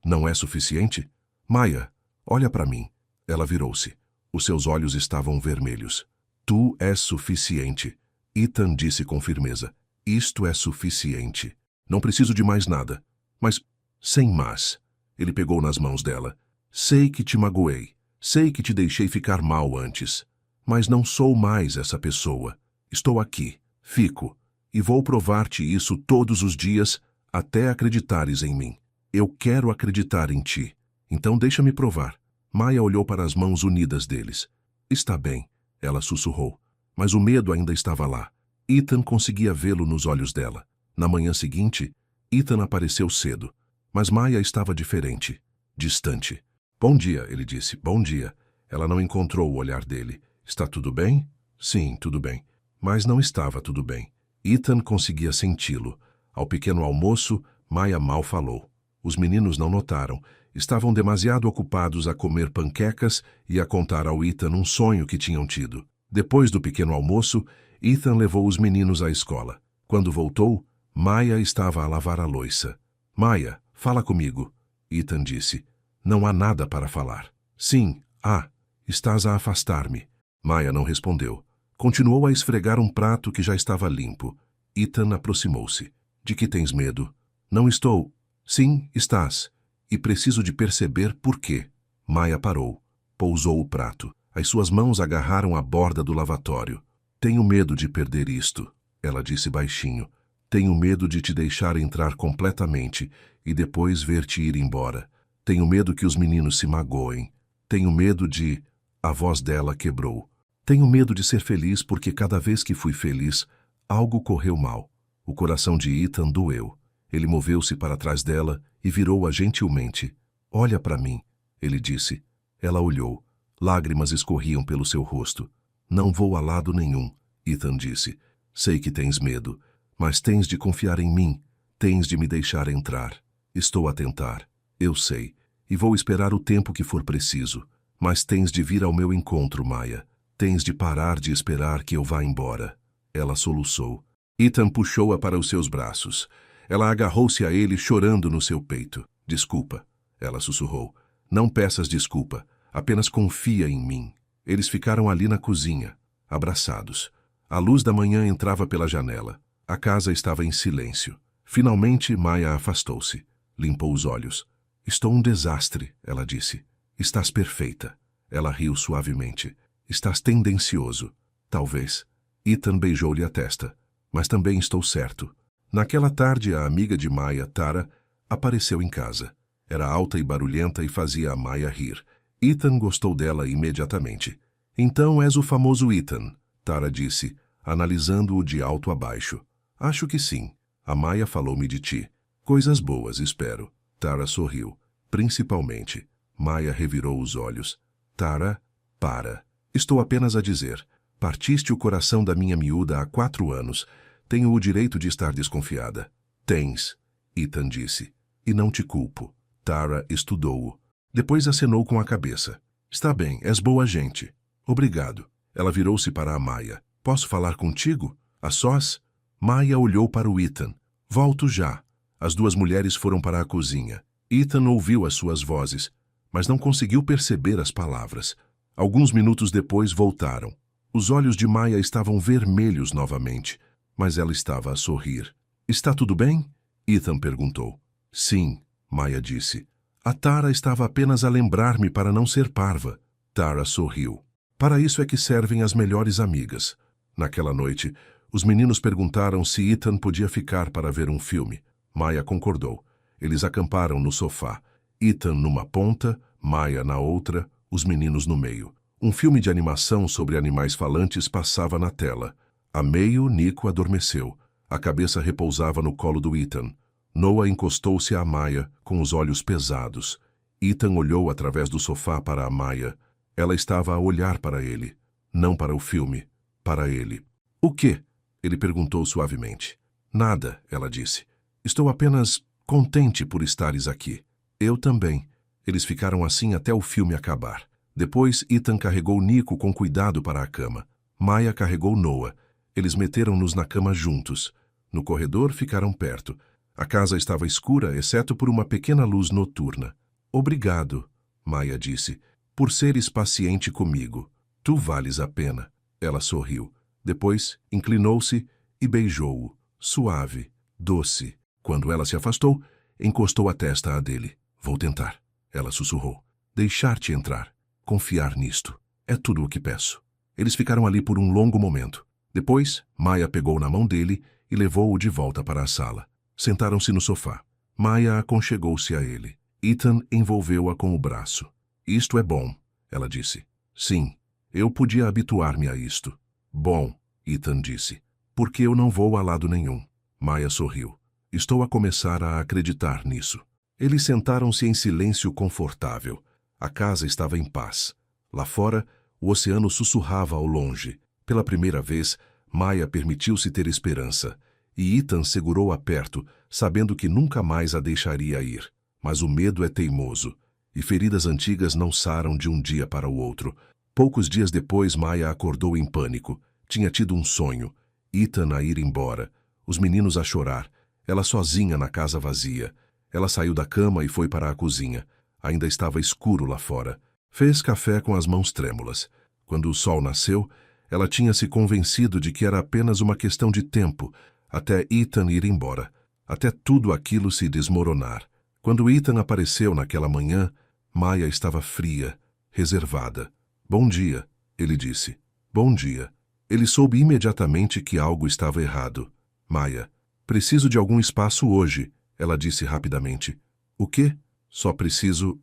não é suficiente? Maya, olha para mim. Ela virou-se. Os seus olhos estavam vermelhos. Tu és suficiente. Ethan disse com firmeza. Isto é suficiente. Não preciso de mais nada. Mas, sem mas. Ele pegou nas mãos dela. Sei que te magoei. Sei que te deixei ficar mal antes. Mas não sou mais essa pessoa. Estou aqui. Fico. E vou provar-te isso todos os dias até acreditares em mim. Eu quero acreditar em ti. Então deixa-me provar. Maya olhou para as mãos unidas deles. Está bem, ela sussurrou. Mas o medo ainda estava lá. Ethan conseguia vê-lo nos olhos dela. Na manhã seguinte, Ethan apareceu cedo. Mas Maya estava diferente, distante. Bom dia, ele disse. Bom dia. Ela não encontrou o olhar dele. Está tudo bem? Sim, tudo bem. Mas não estava tudo bem. Ethan conseguia senti-lo. Ao pequeno almoço, Maya mal falou. Os meninos não notaram. Estavam demasiado ocupados a comer panquecas e a contar ao Ethan um sonho que tinham tido. Depois do pequeno almoço, Ethan levou os meninos à escola. Quando voltou, Maya estava a lavar a louça. Maya, fala comigo, Ethan disse. Não há nada para falar. Sim, há. Estás a afastar-me. Maya não respondeu. Continuou a esfregar um prato que já estava limpo. Ethan aproximou-se. De que tens medo? Não estou. Sim, estás. E preciso de perceber por quê. Maya parou. Pousou o prato. As suas mãos agarraram a borda do lavatório. Tenho medo de perder isto, ela disse baixinho. Tenho medo de te deixar entrar completamente e depois ver-te ir embora. Tenho medo que os meninos se magoem. Tenho medo de... A voz dela quebrou. Tenho medo de ser feliz porque cada vez que fui feliz, algo correu mal. O coração de Ethan doeu. Ele moveu-se para trás dela e virou-a gentilmente. Olha para mim, ele disse. Ela olhou. Lágrimas escorriam pelo seu rosto. Não vou a lado nenhum, Ethan disse. Sei que tens medo, mas tens de confiar em mim. Tens de me deixar entrar. Estou a tentar. Eu sei. E vou esperar o tempo que for preciso. Mas tens de vir ao meu encontro, Maya. Tens de parar de esperar que eu vá embora. Ela soluçou. Ethan puxou-a para os seus braços. Ela agarrou-se a ele, chorando no seu peito. Desculpa, ela sussurrou. Não peças desculpa. Apenas confia em mim. Eles ficaram ali na cozinha, abraçados. A luz da manhã entrava pela janela. A casa estava em silêncio. Finalmente, Maya afastou-se. Limpou os olhos. Estou um desastre, ela disse. Estás perfeita. Ela riu suavemente. Estás tendencioso. Talvez. Ethan beijou-lhe a testa. Mas também estou certo. Naquela tarde, a amiga de Maya, Tara, apareceu em casa. Era alta e barulhenta e fazia a Maya rir. Ethan gostou dela imediatamente. Então és o famoso Ethan, Tara disse, analisando-o de alto a baixo. Acho que sim. A Maya falou-me de ti. Coisas boas, espero. Tara sorriu. Principalmente. Maya revirou os olhos. Tara, para. Estou apenas a dizer. Partiste o coração da minha miúda há 4 anos. Tenho o direito de estar desconfiada. Tens, Ethan disse. E não te culpo. Tara estudou-o. Depois acenou com a cabeça. Está bem, és boa gente. Obrigado. Ela virou-se para a Maya. Posso falar contigo? A sós? Maya olhou para o Ethan. Volto já. As duas mulheres foram para a cozinha. Ethan ouviu as suas vozes, mas não conseguiu perceber as palavras. Alguns minutos depois voltaram. Os olhos de Maya estavam vermelhos novamente, mas ela estava a sorrir. Está tudo bem? Ethan perguntou. Sim, Maya disse. A Tara estava apenas a lembrar-me para não ser parva. Tara sorriu. Para isso é que servem as melhores amigas. Naquela noite, os meninos perguntaram se Ethan podia ficar para ver um filme. Maya concordou. Eles acamparam no sofá. Ethan numa ponta, Maya na outra, os meninos no meio. Um filme de animação sobre animais falantes passava na tela. A meio, Nico adormeceu. A cabeça repousava no colo do Ethan. Noah encostou-se à Maya, com os olhos pesados. Ethan olhou através do sofá para a Maya. Ela estava a olhar para ele. Não para o filme. Para ele. O quê? Ele perguntou suavemente. Nada, ela disse. Estou apenas contente por estares aqui. Eu também. Eles ficaram assim até o filme acabar. Depois, Ethan carregou Nico com cuidado para a cama. Maya carregou Noah. Eles meteram-nos na cama juntos. No corredor, ficaram perto. A casa estava escura, exceto por uma pequena luz noturna. Obrigado, Maya disse, por seres paciente comigo. Tu vales a pena. Ela sorriu. Depois, inclinou-se e beijou-o. Suave, doce. Quando ela se afastou, encostou a testa à dele. Vou tentar, ela sussurrou. Deixar-te entrar. Confiar nisto. É tudo o que peço. Eles ficaram ali por um longo momento. Depois, Maya pegou na mão dele e levou-o de volta para a sala. Sentaram-se no sofá. Maya aconchegou-se a ele. Ethan envolveu-a com o braço. Isto é bom, ela disse. Sim, eu podia habituar-me a isto. Bom, Ethan disse. Porque eu não vou a lado nenhum. Maya sorriu. Estou a começar a acreditar nisso. Eles sentaram-se em silêncio confortável. A casa estava em paz. Lá fora, o oceano sussurrava ao longe. Pela primeira vez, Maya permitiu-se ter esperança. E Ethan segurou-a perto, sabendo que nunca mais a deixaria ir. Mas o medo é teimoso, e feridas antigas não saram de um dia para o outro. Poucos dias depois, Maya acordou em pânico. Tinha tido um sonho. Ethan a ir embora. Os meninos a chorar. Ela sozinha na casa vazia. Ela saiu da cama e foi para a cozinha. Ainda estava escuro lá fora. Fez café com as mãos trêmulas. Quando o sol nasceu, ela tinha se convencido de que era apenas uma questão de tempo, até Ethan ir embora, até tudo aquilo se desmoronar. Quando Ethan apareceu naquela manhã, Maya estava fria, reservada. Bom dia, ele disse. Bom dia. Ele soube imediatamente que algo estava errado. Maya, preciso de algum espaço hoje, ela disse rapidamente. O quê? Só preciso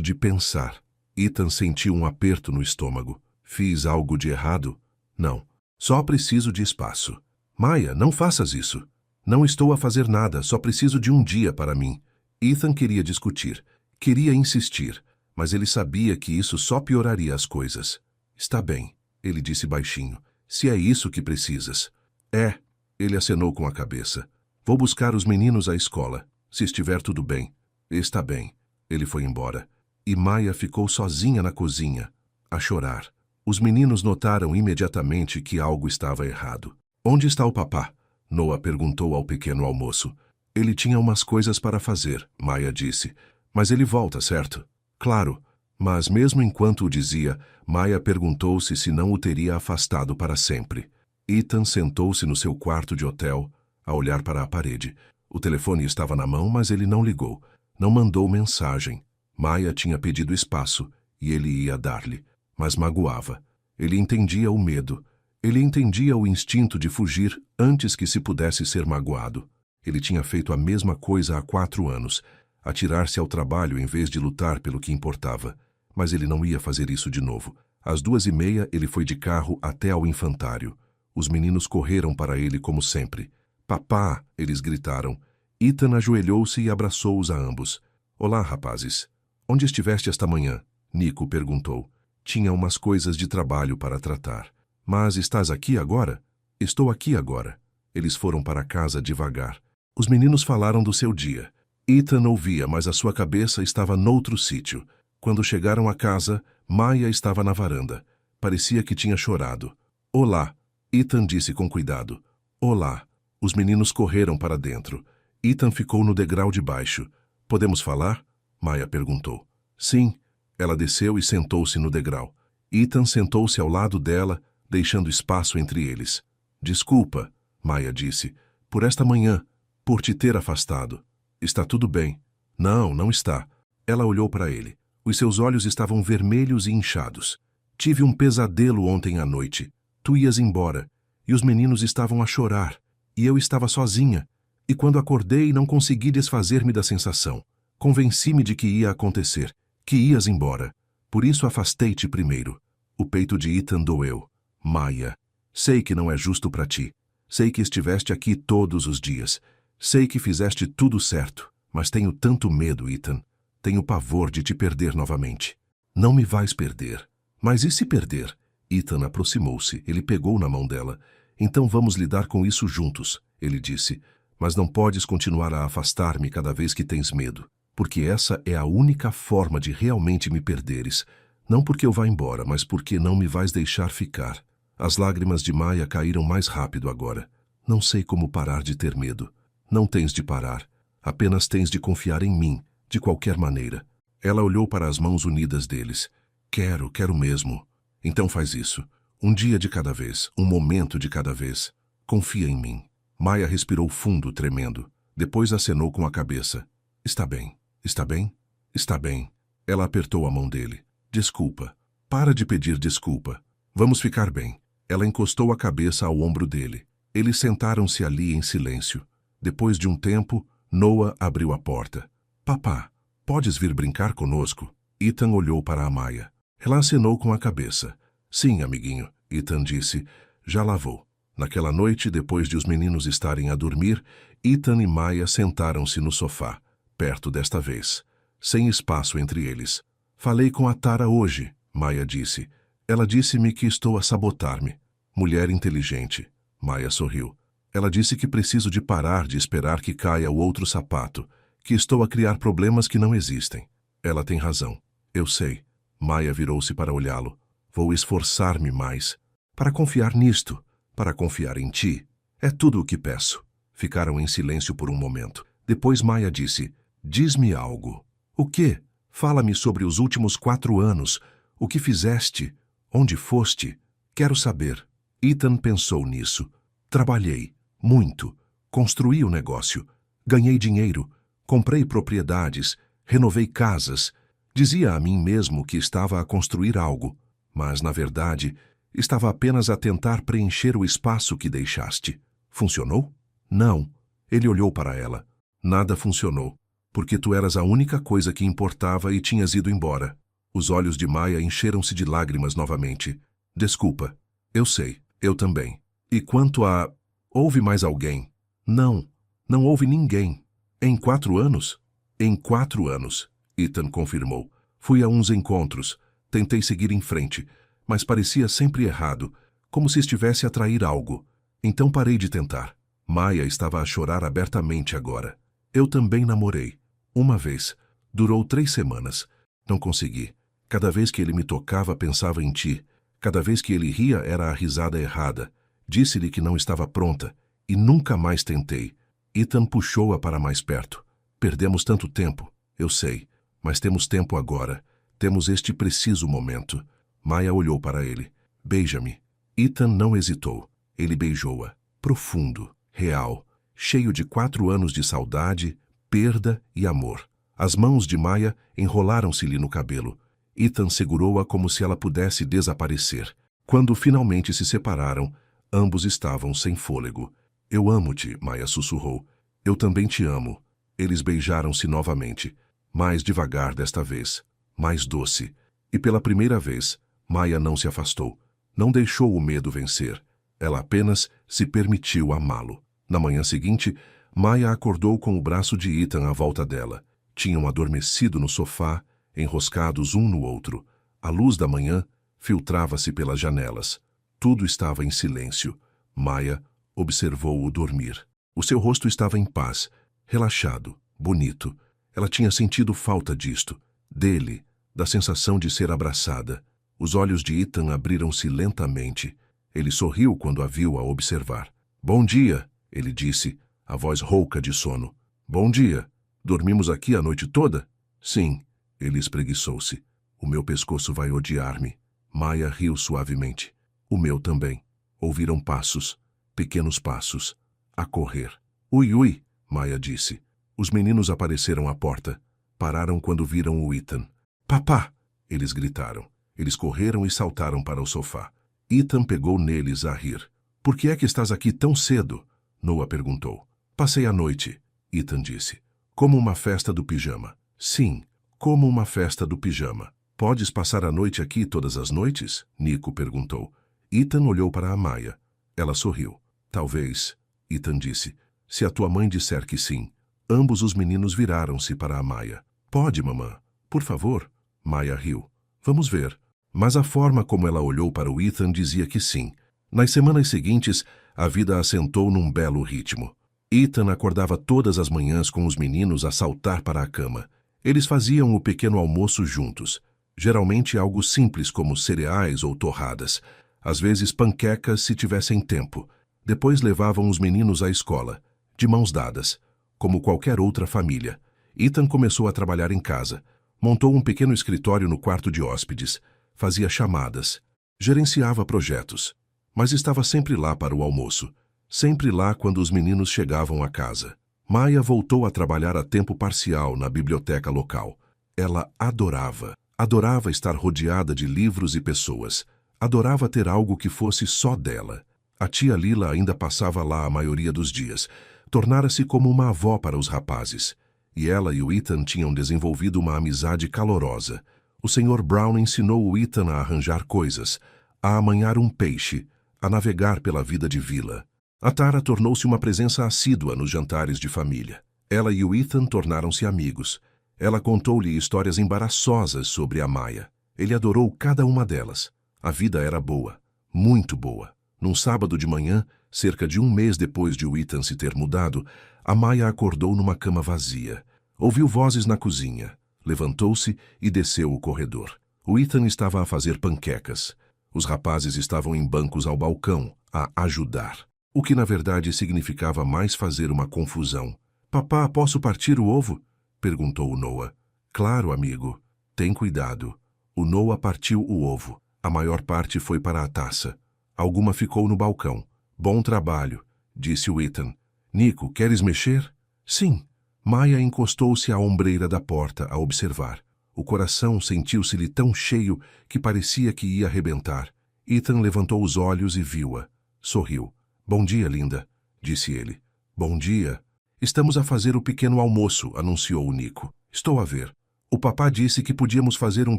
de pensar. Ethan sentiu um aperto no estômago. Fiz algo de errado? Não. Só preciso de espaço. Maya, não faças isso. Não estou a fazer nada, só preciso de um dia para mim. Ethan queria discutir. Queria insistir, mas ele sabia que isso só pioraria as coisas. Está bem, ele disse baixinho. Se é isso que precisas. É, ele acenou com a cabeça. Vou buscar os meninos à escola. Se estiver tudo bem. Está bem. Ele foi embora. E Maia ficou sozinha na cozinha, a chorar. Os meninos notaram imediatamente que algo estava errado. Onde está o papá? Noah perguntou ao pequeno almoço. Ele tinha umas coisas para fazer, Maia disse. Mas ele volta, certo? Claro. Mas mesmo enquanto o dizia, Maia perguntou-se se não o teria afastado para sempre. Ethan sentou-se no seu quarto de hotel, a olhar para a parede. O telefone estava na mão, mas ele não ligou. Não mandou mensagem. Maia tinha pedido espaço, e ele ia dar-lhe. Mas magoava. Ele entendia o medo. Ele entendia o instinto de fugir antes que se pudesse ser magoado. Ele tinha feito a mesma coisa há 4 anos, atirar-se ao trabalho em vez de lutar pelo que importava. Mas ele não ia fazer isso de novo. Às 2h30 ele foi de carro até ao infantário. Os meninos correram para ele como sempre. Papá! Eles gritaram. Ethan ajoelhou-se e abraçou-os a ambos. Olá, rapazes. Onde estiveste esta manhã? Nico perguntou. Tinha umas coisas de trabalho para tratar. Mas estás aqui agora? Estou aqui agora. Eles foram para casa devagar. Os meninos falaram do seu dia. Ethan ouvia, mas a sua cabeça estava noutro sítio. Quando chegaram a casa, Maia estava na varanda. Parecia que tinha chorado. Olá, Ethan disse com cuidado. Olá. Os meninos correram para dentro. Ethan ficou no degrau de baixo. Podemos falar? Maia perguntou. Sim. Ela desceu e sentou-se no degrau. Ethan sentou-se ao lado dela, deixando espaço entre eles. Desculpa, Maia disse, por esta manhã, por te ter afastado. Está tudo bem. Não, não está. Ela olhou para ele. Os seus olhos estavam vermelhos e inchados. Tive um pesadelo ontem à noite. Tu ias embora, e os meninos estavam a chorar, e eu estava sozinha. E quando acordei, não consegui desfazer-me da sensação. Convenci-me de que ia acontecer, que ias embora. Por isso afastei-te primeiro. O peito de Ethan doeu. Maia, sei que não é justo para ti. Sei que estiveste aqui todos os dias. Sei que fizeste tudo certo, mas tenho tanto medo, Ethan. Tenho pavor de te perder novamente. Não me vais perder. Mas e se perder? Ethan aproximou-se. Ele pegou na mão dela. Então vamos lidar com isso juntos, ele disse. Mas não podes continuar a afastar-me cada vez que tens medo, porque essa é a única forma de realmente me perderes. Não porque eu vá embora, mas porque não me vais deixar ficar. As lágrimas de Maia caíram mais rápido agora. Não sei como parar de ter medo. Não tens de parar. Apenas tens de confiar em mim, de qualquer maneira. Ela olhou para as mãos unidas deles. Quero mesmo. Então faz isso. Um dia de cada vez, um momento de cada vez. Confia em mim. Maia respirou fundo, tremendo. Depois acenou com a cabeça. Está bem. Está bem? Está bem. Ela apertou a mão dele. Desculpa. Para de pedir desculpa. Vamos ficar bem. Ela encostou a cabeça ao ombro dele. Eles sentaram-se ali em silêncio. Depois de um tempo, Noah abriu a porta. Papá, podes vir brincar conosco? Ethan olhou para a Maia. Ela acenou com a cabeça. Sim, amiguinho, Ethan disse. Já lá vou. Naquela noite, depois de os meninos estarem a dormir, Ethan e Maia sentaram-se no sofá, perto desta vez, sem espaço entre eles. Falei com a Tara hoje, Maia disse. Ela disse-me que estou a sabotar-me. Mulher inteligente. Maia sorriu. Ela disse que preciso de parar de esperar que caia o outro sapato, que estou a criar problemas que não existem. Ela tem razão. Eu sei. Maia virou-se para olhá-lo. Vou esforçar-me mais. Para confiar nisto. Para confiar em ti. É tudo o que peço. Ficaram em silêncio por um momento. Depois Maia disse, diz-me algo. O quê? Fala-me sobre os últimos 4 anos. O que fizeste? Onde foste? Quero saber. Ethan pensou nisso. Trabalhei. Muito. Construí o negócio. Ganhei dinheiro. Comprei propriedades. Renovei casas. Dizia a mim mesmo que estava a construir algo. Mas, na verdade, estava apenas a tentar preencher o espaço que deixaste. Funcionou? Não. Ele olhou para ela. Nada funcionou, porque tu eras a única coisa que importava e tinhas ido embora. Os olhos de Maia encheram-se de lágrimas novamente. Desculpa. Eu sei. Eu também. E quanto a... Houve mais alguém? Não. Não houve ninguém. Em 4 anos? Em 4 anos. Ethan confirmou. Fui a uns encontros. Tentei seguir em frente, mas parecia sempre errado, como se estivesse a atrair algo. Então parei de tentar. Maya estava a chorar abertamente agora. Eu também namorei. Uma vez. Durou 3 semanas. Não consegui. Cada vez que ele me tocava, pensava em ti. Cada vez que ele ria, era a risada errada. Disse-lhe que não estava pronta, e nunca mais tentei. Ethan puxou-a para mais perto. Perdemos tanto tempo, eu sei, mas temos tempo agora. Temos este preciso momento. Maya olhou para ele. Beija-me. Ethan não hesitou. Ele beijou-a. Profundo, real, cheio de 4 anos de saudade, perda e amor. As mãos de Maya enrolaram-se-lhe no cabelo. Ethan segurou-a como se ela pudesse desaparecer. Quando finalmente se separaram, ambos estavam sem fôlego. Eu amo-te, Maya sussurrou. Eu também te amo. Eles beijaram-se novamente. Mais devagar desta vez. Mais doce. E pela primeira vez, Maya não se afastou. Não deixou o medo vencer. Ela apenas se permitiu amá-lo. Na manhã seguinte, Maya acordou com o braço de Ethan à volta dela. Tinham adormecido no sofá, enroscados um no outro. A luz da manhã filtrava-se pelas janelas. Tudo estava em silêncio. Maya observou-o dormir. O seu rosto estava em paz, relaxado, bonito. Ela tinha sentido falta disto, dele, da sensação de ser abraçada. Os olhos de Ethan abriram-se lentamente. Ele sorriu quando a viu a observar. Bom dia, ele disse, a voz rouca de sono. Bom dia. Dormimos aqui a noite toda? Sim. Ele espreguiçou-se. O meu pescoço vai odiar-me. Maya riu suavemente. O meu também. Ouviram passos, pequenos passos, a correr. Ui, ui, Maya disse. Os meninos apareceram à porta. Pararam quando viram o Ethan. Papá! Eles gritaram. Eles correram e saltaram para o sofá. Ethan pegou neles a rir. Por que é que estás aqui tão cedo? Noah perguntou. Passei a noite, Ethan disse. Como uma festa do pijama. Sim, como uma festa do pijama. Podes passar a noite aqui todas as noites? Nico perguntou. Ethan olhou para a Maya. Ela sorriu. Talvez, Ethan disse. Se a tua mãe disser que sim. Ambos os meninos viraram-se para a Maya. Pode, mamã. Por favor. Maya riu. Vamos ver. Mas a forma como ela olhou para o Ethan dizia que sim. Nas semanas seguintes, a vida assentou num belo ritmo. Ethan acordava todas as manhãs com os meninos a saltar para a cama. Eles faziam o pequeno almoço juntos. Geralmente algo simples como cereais ou torradas. Às vezes panquecas se tivessem tempo. Depois levavam os meninos à escola, de mãos dadas, como qualquer outra família. Ethan começou a trabalhar em casa. Montou um pequeno escritório no quarto de hóspedes. Fazia chamadas. Gerenciava projetos. Mas estava sempre lá para o almoço. Sempre lá quando os meninos chegavam a casa. Maya voltou a trabalhar a tempo parcial na biblioteca local. Ela adorava. Adorava estar rodeada de livros e pessoas. Adorava ter algo que fosse só dela. A tia Lila ainda passava lá a maioria dos dias. Tornara-se como uma avó para os rapazes. E ela e o Ethan tinham desenvolvido uma amizade calorosa. O Sr. Brown ensinou o Ethan a arranjar coisas, a amanhar um peixe, a navegar pela vida de vila. A Tara tornou-se uma presença assídua nos jantares de família. Ela e o Ethan tornaram-se amigos. Ela contou-lhe histórias embaraçosas sobre a Maya. Ele adorou cada uma delas. A vida era boa, muito boa. Num sábado de manhã, cerca de um mês depois de o Ethan se ter mudado, a Maya acordou numa cama vazia. Ouviu vozes na cozinha. Levantou-se e desceu o corredor. O Ethan estava a fazer panquecas. Os rapazes estavam em bancos ao balcão, a ajudar. O que na verdade significava mais fazer uma confusão. Papá, posso partir o ovo? Perguntou o Noah. Claro, amigo. Tem cuidado. O Noah partiu o ovo. A maior parte foi para a taça. Alguma ficou no balcão. Bom trabalho, disse o Ethan. Nico, queres mexer? Sim. Maya encostou-se à ombreira da porta a observar. O coração sentiu-se-lhe tão cheio que parecia que ia arrebentar. Ethan levantou os olhos e viu-a. Sorriu. Bom dia, linda, disse ele. Bom dia. Estamos a fazer o pequeno almoço, anunciou o Nico. Estou a ver. O papá disse que podíamos fazer um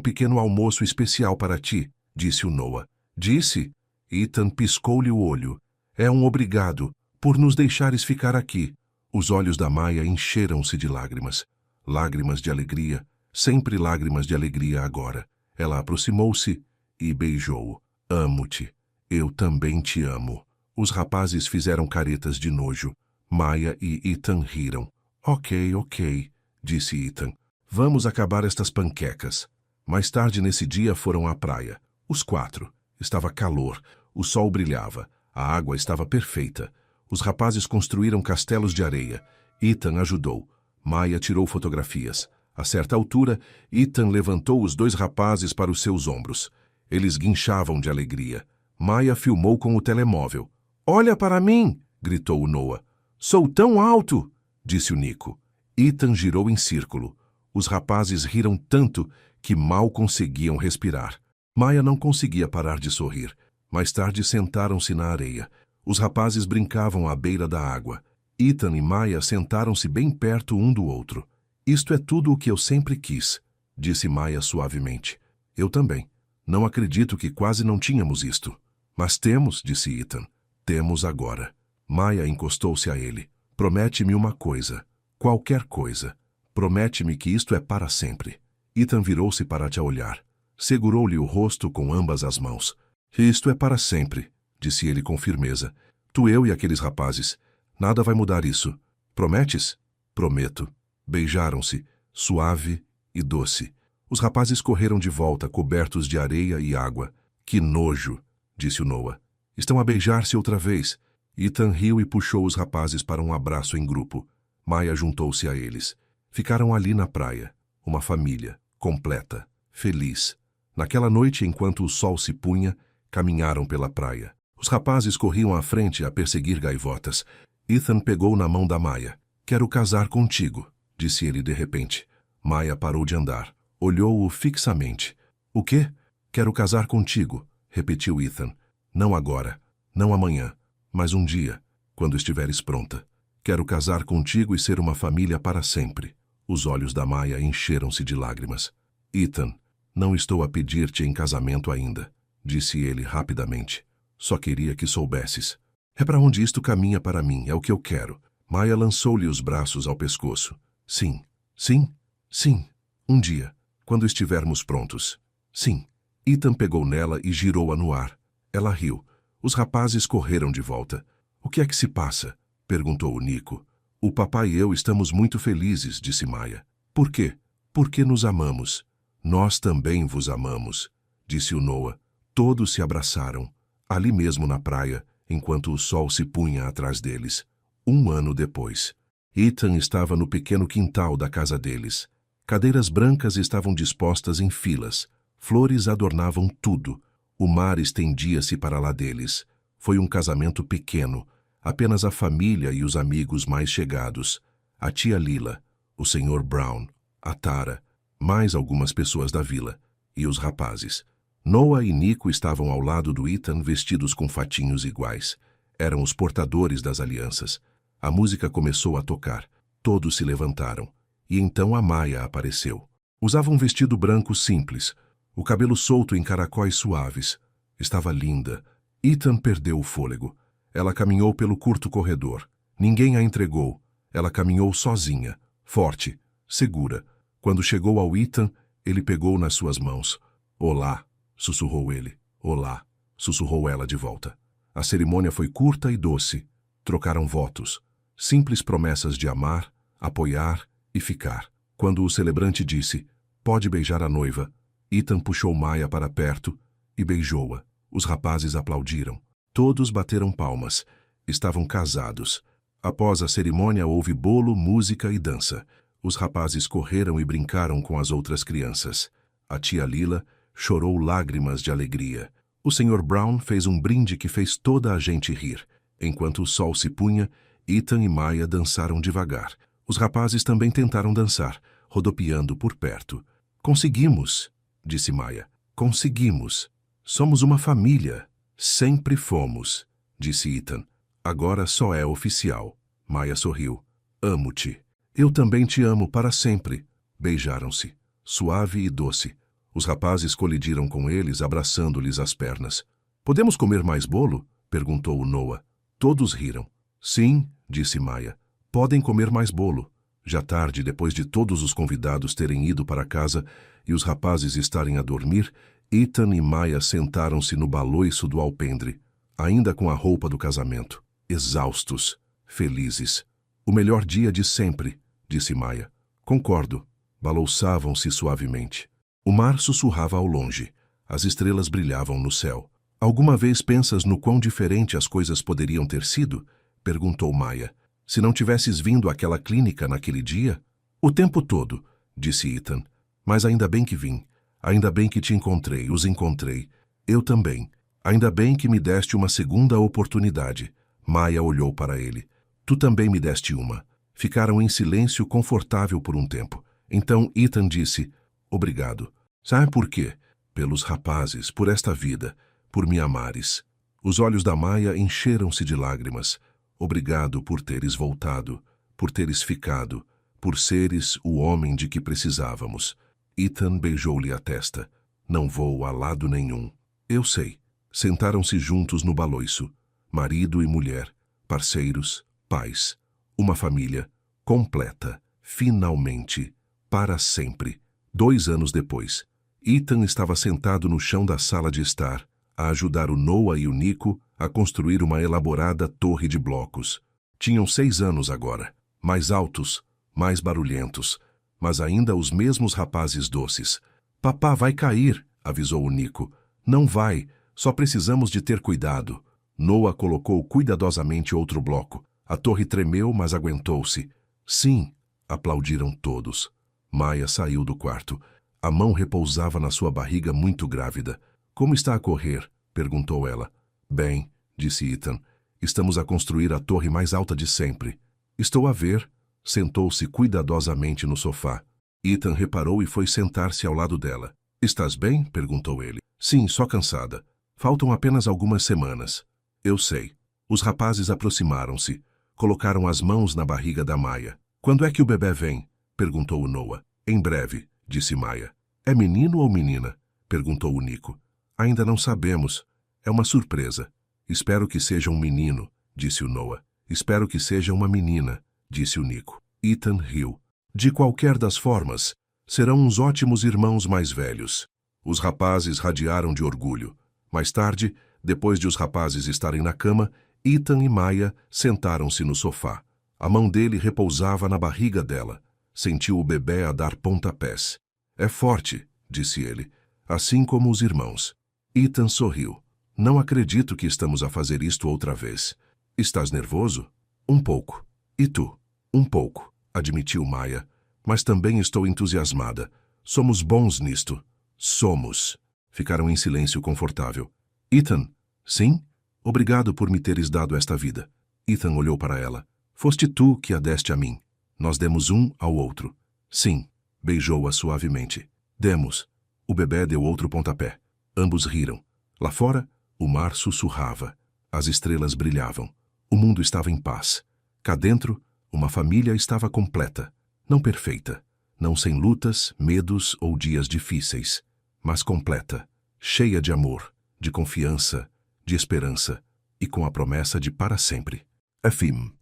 pequeno almoço especial para ti, disse o Noah. Disse? Ethan piscou-lhe o olho. É um obrigado por nos deixares ficar aqui. Os olhos da Maya encheram-se de lágrimas. Lágrimas de alegria, sempre lágrimas de alegria agora. Ela aproximou-se e beijou-o. Amo-te. Eu também te amo. Os rapazes fizeram caretas de nojo. Maya e Ethan riram. Ok, disse Ethan. Vamos acabar estas panquecas. Mais tarde nesse dia foram à praia. Os 4. Estava calor. O sol brilhava. A água estava perfeita. Os rapazes construíram castelos de areia. Ethan ajudou. Maya tirou fotografias. A certa altura, Ethan levantou os 2 rapazes para os seus ombros. Eles guinchavam de alegria. Maya filmou com o telemóvel. Olha para mim! Gritou o Noah. Sou tão alto! Disse o Nico. Ethan girou em círculo. Os rapazes riram tanto que mal conseguiam respirar. Maya não conseguia parar de sorrir. Mais tarde sentaram-se na areia. Os rapazes brincavam à beira da água. Ethan e Maya sentaram-se bem perto um do outro. Isto é tudo o que eu sempre quis, disse Maya suavemente. Eu também. Não acredito que quase não tínhamos isto. Mas temos, disse Ethan. Temos agora. Maya encostou-se a ele. Promete-me uma coisa. Qualquer coisa. Promete-me que isto é para sempre. Ethan virou-se para te olhar. Segurou-lhe o rosto com ambas as mãos. Isto é para sempre, disse ele com firmeza. Tu, eu e aqueles rapazes. Nada vai mudar isso. Prometes? Prometo. Beijaram-se, suave e doce. Os rapazes correram de volta, cobertos de areia e água. Que nojo, disse o Noah. Estão a beijar-se outra vez. Ethan riu e puxou os rapazes para um abraço em grupo. Maya juntou-se a eles. Ficaram ali na praia. Uma família, completa, feliz. Naquela noite, enquanto o sol se punha, caminharam pela praia. Os rapazes corriam à frente a perseguir gaivotas. Ethan pegou na mão da Maya. Quero casar contigo, disse ele de repente. Maya parou de andar. Olhou-o fixamente. O quê? Quero casar contigo, repetiu Ethan. Não agora, não amanhã, mas um dia, quando estiveres pronta. Quero casar contigo e ser uma família para sempre. Os olhos da Maya encheram-se de lágrimas. Ethan, não estou a pedir-te em casamento ainda, disse ele rapidamente. Só queria que soubesses. É para onde isto caminha para mim, é o que eu quero. Maya lançou-lhe os braços ao pescoço. Sim, sim, sim. Um dia, quando estivermos prontos. Sim. Ethan pegou nela e girou-a no ar. Ela riu. Os rapazes correram de volta. O que é que se passa? Perguntou o Nico. O papai e eu estamos muito felizes, disse Maya. Por quê? Porque nos amamos. Nós também vos amamos, disse o Noah. Todos se abraçaram, ali mesmo na praia, enquanto o sol se punha atrás deles. 1 ano depois. Ethan estava no pequeno quintal da casa deles. Cadeiras brancas estavam dispostas em filas. Flores adornavam tudo. O mar estendia-se para lá deles. Foi um casamento pequeno. Apenas a família e os amigos mais chegados. A tia Lila, o Sr. Brown, a Tara, mais algumas pessoas da vila. E os rapazes. Noah e Nico estavam ao lado do Ethan vestidos com fatinhos iguais. Eram os portadores das alianças. A música começou a tocar. Todos se levantaram. E então a Maya apareceu. Usava um vestido branco simples, o cabelo solto em caracóis suaves. Estava linda. Ethan perdeu o fôlego. Ela caminhou pelo curto corredor. Ninguém a entregou. Ela caminhou sozinha, forte, segura. Quando chegou ao Ethan, ele pegou nas suas mãos. Olá, sussurrou ele. Olá, sussurrou ela de volta. A cerimônia foi curta e doce. Trocaram votos. Simples promessas de amar, apoiar e ficar. Quando o celebrante disse, pode beijar a noiva, Ethan puxou Maya para perto e beijou-a. Os rapazes aplaudiram. Todos bateram palmas. Estavam casados. Após a cerimônia houve bolo, música e dança. Os rapazes correram e brincaram com as outras crianças. A tia Lila chorou lágrimas de alegria. O Sr. Brown fez um brinde que fez toda a gente rir. Enquanto o sol se punha, Ethan e Maya dançaram devagar. Os rapazes também tentaram dançar, rodopiando por perto. Conseguimos, disse Maya. Conseguimos. Somos uma família. Sempre fomos, disse Ethan. Agora só é oficial. Maya sorriu. Amo-te. Eu também te amo para sempre. Beijaram-se, suave e doce. Os rapazes colidiram com eles, abraçando-lhes as pernas. Podemos comer mais bolo? Perguntou o Noah. Todos riram. Sim, disse Maya. Podem comer mais bolo. Já tarde, depois de todos os convidados terem ido para casa e os rapazes estarem a dormir, Ethan e Maya sentaram-se no baloiço do alpendre, ainda com a roupa do casamento, exaustos, felizes. O melhor dia de sempre, disse Maya. Concordo. Balouçavam-se suavemente. O mar sussurrava ao longe. As estrelas brilhavam no céu. Alguma vez pensas no quão diferente as coisas poderiam ter sido? Perguntou Maya. Se não tivesses vindo àquela clínica naquele dia? O tempo todo, disse Ethan. Mas ainda bem que vim. Ainda bem que te encontrei, os encontrei. Eu também. Ainda bem que me deste uma segunda oportunidade. Maya olhou para ele. Tu também me deste uma. Ficaram em silêncio confortável por um tempo. Então Ethan disse, obrigado. Sabe por quê? Pelos rapazes, por esta vida, por me amares. Os olhos da Maya encheram-se de lágrimas. Obrigado por teres voltado, por teres ficado, por seres o homem de que precisávamos. Ethan beijou-lhe a testa. Não vou a lado nenhum. Eu sei. Sentaram-se juntos no baloiço. Marido e mulher, parceiros, pais. Uma família completa, finalmente, para sempre. 2 anos depois, Ethan estava sentado no chão da sala de estar, a ajudar o Noah e o Nico a construir uma elaborada torre de blocos. Tinham 6 anos agora, mais altos, mais barulhentos, mas ainda os mesmos rapazes doces. Papá vai cair, avisou o Nico. Não vai, só precisamos de ter cuidado. Noah colocou cuidadosamente outro bloco. A torre tremeu, mas aguentou-se. Sim, aplaudiram todos. Maya saiu do quarto. A mão repousava na sua barriga muito grávida. Como está a correr? Perguntou ela. Bem, disse Ethan. Estamos a construir a torre mais alta de sempre. Estou a ver. Sentou-se cuidadosamente no sofá. Ethan reparou e foi sentar-se ao lado dela. Estás bem? Perguntou ele. Sim, só cansada. Faltam apenas algumas semanas. Eu sei. Os rapazes aproximaram-se. Colocaram as mãos na barriga da Maya. Quando é que o bebê vem? Perguntou o Noah. Em breve, disse Maya. É menino ou menina? Perguntou o Nico. Ainda não sabemos. É uma surpresa. Espero que seja um menino, disse o Noah. Espero que seja uma menina, disse o Nico. Ethan riu. De qualquer das formas, serão uns ótimos irmãos mais velhos. Os rapazes radiaram de orgulho. Mais tarde, depois de os rapazes estarem na cama, Ethan e Maya sentaram-se no sofá. A mão dele repousava na barriga dela. Sentiu o bebê a dar pontapés. É forte, disse ele, assim como os irmãos. Ethan sorriu. Não acredito que estamos a fazer isto outra vez. Estás nervoso? Um pouco. E tu? Um pouco, admitiu Maya. Mas também estou entusiasmada. Somos bons nisto. Somos. Ficaram em silêncio confortável. Ethan, sim? Obrigado por me teres dado esta vida. Ethan olhou para ela. Foste tu que a deste a mim. Nós demos um ao outro. Sim. Beijou-a suavemente. Demos. O bebê deu outro pontapé. Ambos riram. Lá fora, o mar sussurrava. As estrelas brilhavam. O mundo estava em paz. Cá dentro, uma família estava completa. Não perfeita. Não sem lutas, medos ou dias difíceis. Mas completa. Cheia de amor, de confiança, de esperança e com a promessa de para sempre. Afim.